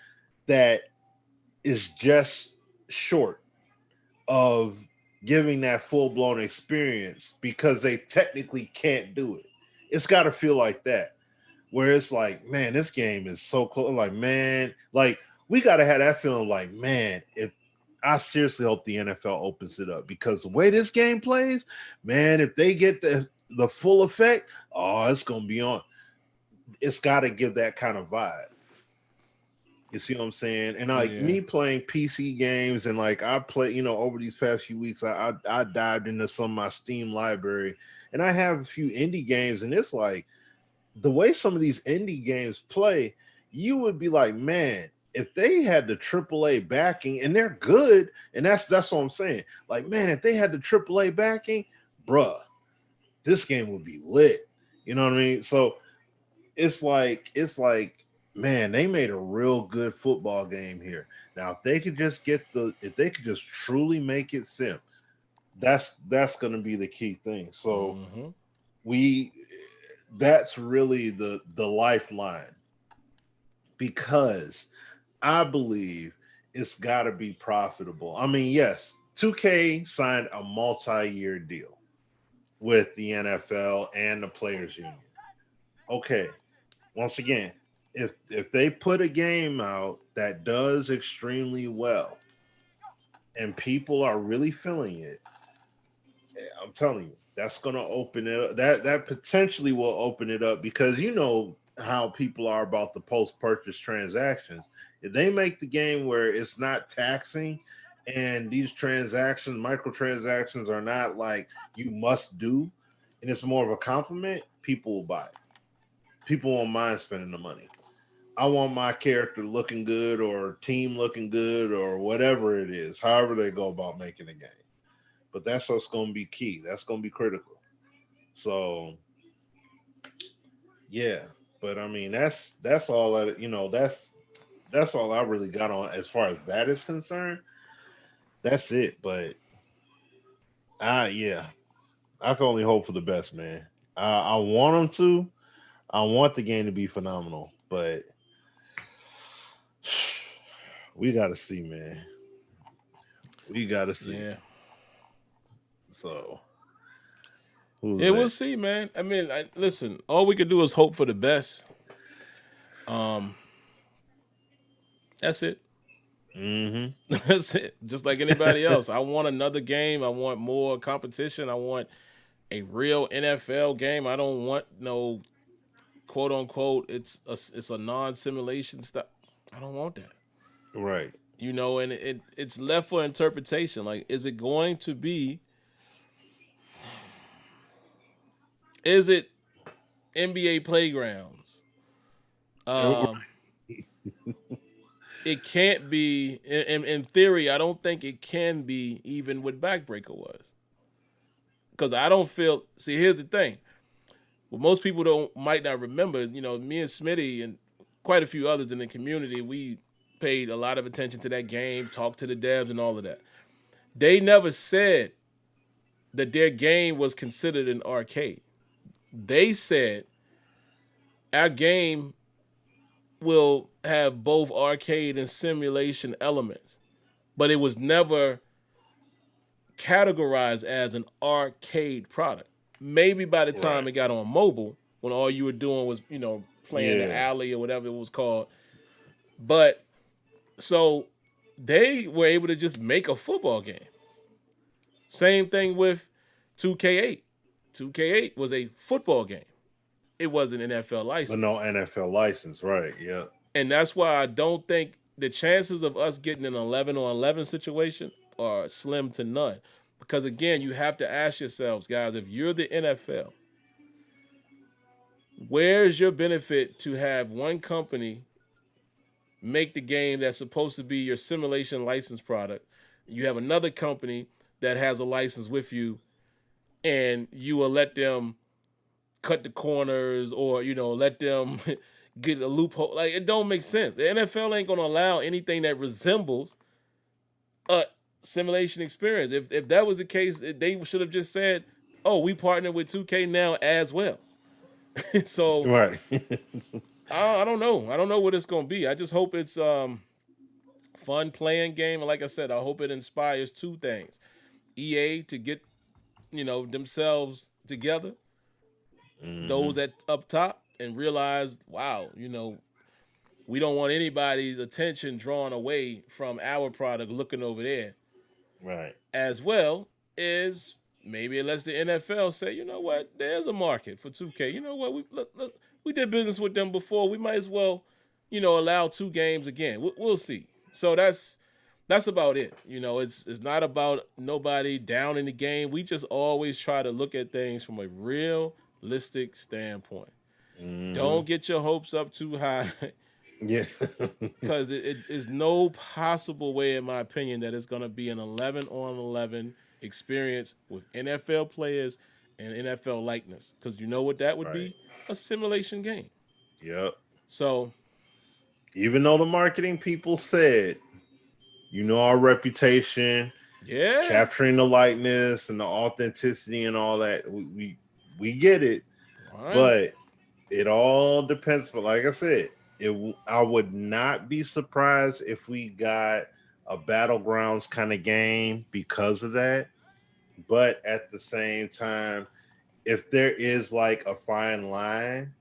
that is just short of giving that full-blown experience because they technically can't do it. It's got to feel like that, where it's like, man, this game is so close. Like, man, like we got to have that feeling like, man, if I seriously hope the NFL opens it up, because the way this game plays, man, if they get the full effect, oh, it's going to be on. It's got to give that kind of vibe. You see what I'm saying? And like me playing PC games, and like I play, over these past few weeks, I dived into some of my Steam library, and I have a few indie games, and it's like the way some of these indie games play, you would be like, man, if they had the AAA backing, and they're good, and that's what I'm saying. Like, man, if they had the AAA backing, bruh, this game would be lit. You know what I mean? So it's like, man, they made a real good football game here. Now, if they could just truly make it sim, that's going to be the key thing. So that's really the lifeline, because I believe it's got to be profitable. I mean, yes, 2K signed a multi-year deal with the NFL and the players union. Okay, once again, if they put a game out that does extremely well and people are really feeling it, I'm telling you, that's going to open it up. That potentially will open it up, because you know how people are about the post-purchase transactions. If they make the game where it's not taxing and these transactions, microtransactions, are not like you must do, and it's more of a compliment, people will buy it. People won't mind spending the money. I want my character looking good, or team looking good, or whatever it is, however they go about making a game. But that's what's going to be key. That's going to be critical. So, yeah. But I mean, that's all that, that's all I really got on as far as that is concerned. That's it. But yeah, I can only hope for the best, man. I want them to. I want the game to be phenomenal, but we got to see, man. We got to see. Yeah. So, yeah, we'll see, man. I mean, listen, all we could do is hope for the best. That's it. Mm-hmm. That's it. Just like anybody else. I want another game. I want more competition. I want a real NFL game. I don't want no quote unquote. It's a non-simulation stuff. I don't want that. Right. And it's left for interpretation. Like, is it going to be? Is it NBA playgrounds? It can't be. In theory, I don't think it can be even what Backbreaker was. Because I don't feel. See, here's the thing. Well, most people might not remember. Me and Smitty and quite a few others in the community, we paid a lot of attention to that game, talked to the devs and all of that. They never said that their game was considered an arcade. They said our game will have both arcade and simulation elements, but it was never categorized as an arcade product. Maybe by the time it got on mobile, when all you were doing was, playing the alley or whatever it was called. But so they were able to just make a football game. Same thing with 2K8. 2K8 was a football game. It wasn't an NFL license. But no NFL license, right? Yeah. And that's why I don't think the chances of us getting an 11-on-11 situation are slim to none. Because again, you have to ask yourselves, guys, if you're the NFL, where's your benefit to have one company make the game that's supposed to be your simulation license product? You have another company that has a license with you, and you will let them cut the corners or, let them get a loophole. Like, it don't make sense. The NFL ain't going to allow anything that resembles a simulation experience. If that was the case, they should have just said, oh, we partner with 2K now as well. So, right. I don't know. I don't know what it's going to be. I just hope it's fun playing game. And like I said, I hope it inspires two things. EA to get, themselves together, those at up top, and realize, wow, we don't want anybody's attention drawn away from our product looking over there. Right. As well as maybe it lets the NFL say, you know what, there's a market for 2K. You know what, we did business with them before. We might as well, allow 2 games again. We'll see. So that's about it. It's not about nobody down in the game. We just always try to look at things from a realistic standpoint. Don't get your hopes up too high. Yeah. Because it is no possible way, in my opinion, that it's going to be an 11-on-11 experience with NFL players and NFL likeness. Because you know what that would be? A simulation game. Yep. So, even though the marketing people said, our reputation, capturing the likeness and the authenticity and all that, we we get it, All right. but it all depends. But like I said, I would not be surprised if we got a battlegrounds kind of game because of that. But at the same time, if there is like a fine line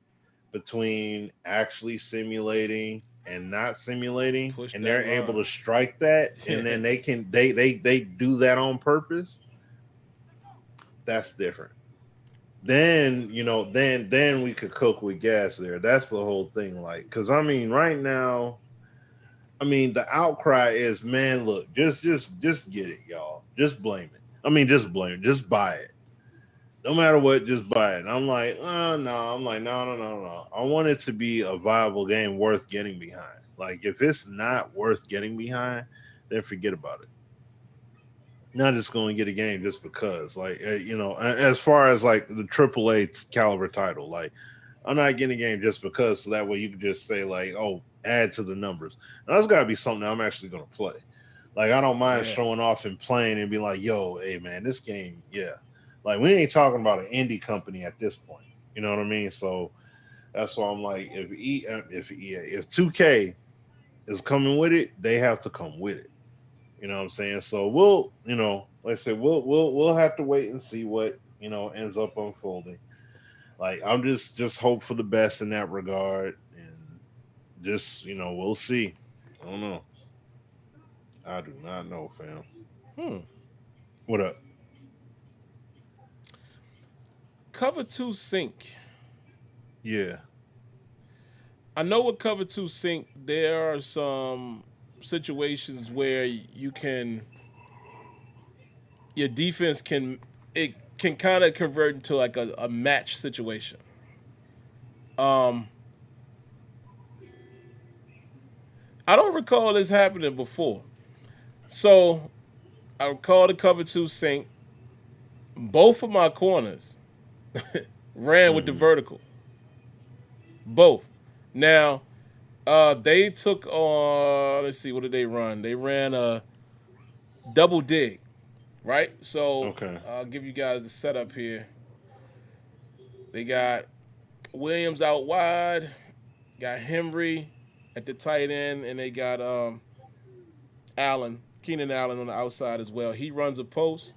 between actually simulating and not simulating, Push and that they're able line. to strike that, and then they do that on purpose, that's different. Then then we could cook with gas there. That's the whole thing. Like, because I mean, right now, I mean, the outcry is, man, look, just get it, y'all. Just blame it. I mean, just blame it. Just buy it. No matter what, just buy it. And I'm like, no. I'm like, no. I want it to be a viable game worth getting behind. Like, if it's not worth getting behind, then forget about it. Not just going to get a game just because, like, as far as like the AAA caliber title, like, I'm not getting a game just because, so that way you can just say like, oh, add to the numbers. And that's got to be something I'm actually going to play. Like, I don't mind showing off and playing and be like, yo, hey man, this game, yeah. Like, we ain't talking about an indie company at this point. You know what I mean? So that's why I'm like, if 2K is coming with it, they have to come with it. You know what I'm saying? So we'll, like I said, we'll have to wait and see what ends up unfolding. Like, I'm just hope for the best in that regard, and just we'll see. I don't know. I do not know, fam. Hmm. What up? Cover 2 sync. Yeah. I know with Cover 2 sync, there are some situations where your defense can kind of convert into like a match situation. I don't recall this happening before. So I recall the Cover 2 sync. Both of my corners ran with the vertical. Both. Now, they took on, let's see, what did they run? They ran a double dig, right? So Okay. I'll give you guys the setup here. They got Williams out wide, got Henry at the tight end, and they got Keenan Allen on the outside as well. He runs a post.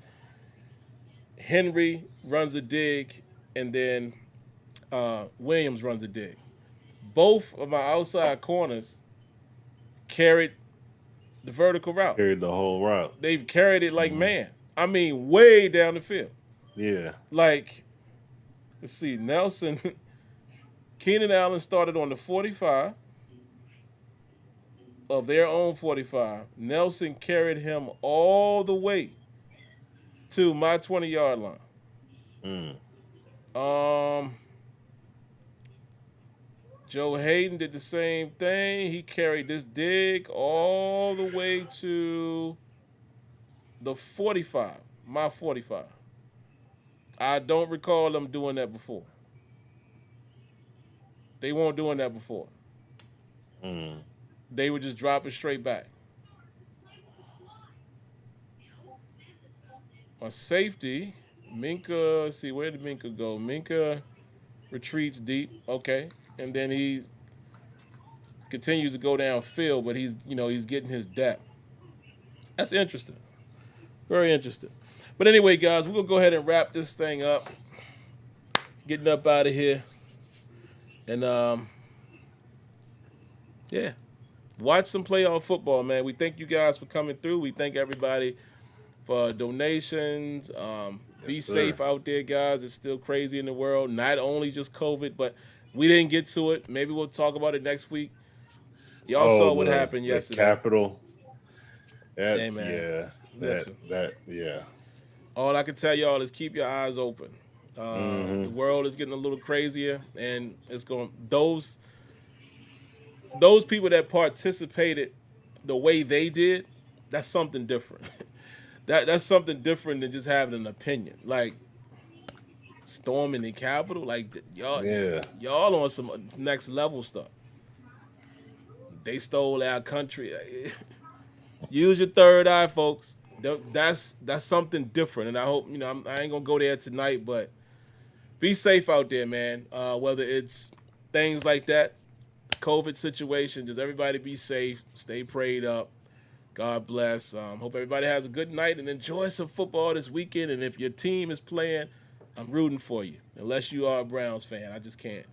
Henry runs a dig, and then Williams runs a dig. Both of my outside corners carried the vertical route. Carried the whole route. They've carried it like man. I mean, way down the field. Yeah. Like, let's see, Nelson, Keenan Allen started on the 45 of their own 45. Nelson carried him all the way to my 20-yard line. Joe Hayden did the same thing. He carried this dig all the way to the 45, my 45. I don't recall them doing that before. They weren't doing that before. They would just drop it straight back. My safety, Minka, let's see, where did Minka go? Minka retreats deep, okay. And then he continues to go downfield, but he's getting his depth. That's interesting. Very interesting. But anyway, guys, we're going to go ahead and wrap this thing up. Getting up out of here. And, yeah. Watch some playoff football, man. We thank you guys for coming through. We thank everybody for donations. Be safe out there, guys. It's still crazy in the world. Not only just COVID, but we didn't get to it. Maybe we'll talk about it next week. Y'all saw what happened yesterday. Capitol. Hey, That's man. yeah. All I can tell y'all is keep your eyes open. The world is getting a little crazier, and it's going those people that participated the way they did. That's something different. That's something different than just having an opinion. Like storming the Capitol, like y'all on some next level stuff. They stole our country. Use your third eye, folks. That's something different, and I hope I ain't gonna go there tonight, but be safe out there, man. Whether it's things like that, COVID situation, just everybody be safe, stay prayed up. God bless. Hope everybody has a good night and enjoy some football this weekend. And if your team is playing, I'm rooting for you. Unless you are a Browns fan, I just can't.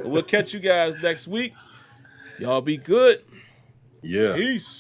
We'll catch you guys next week. Y'all be good. Yeah. Peace.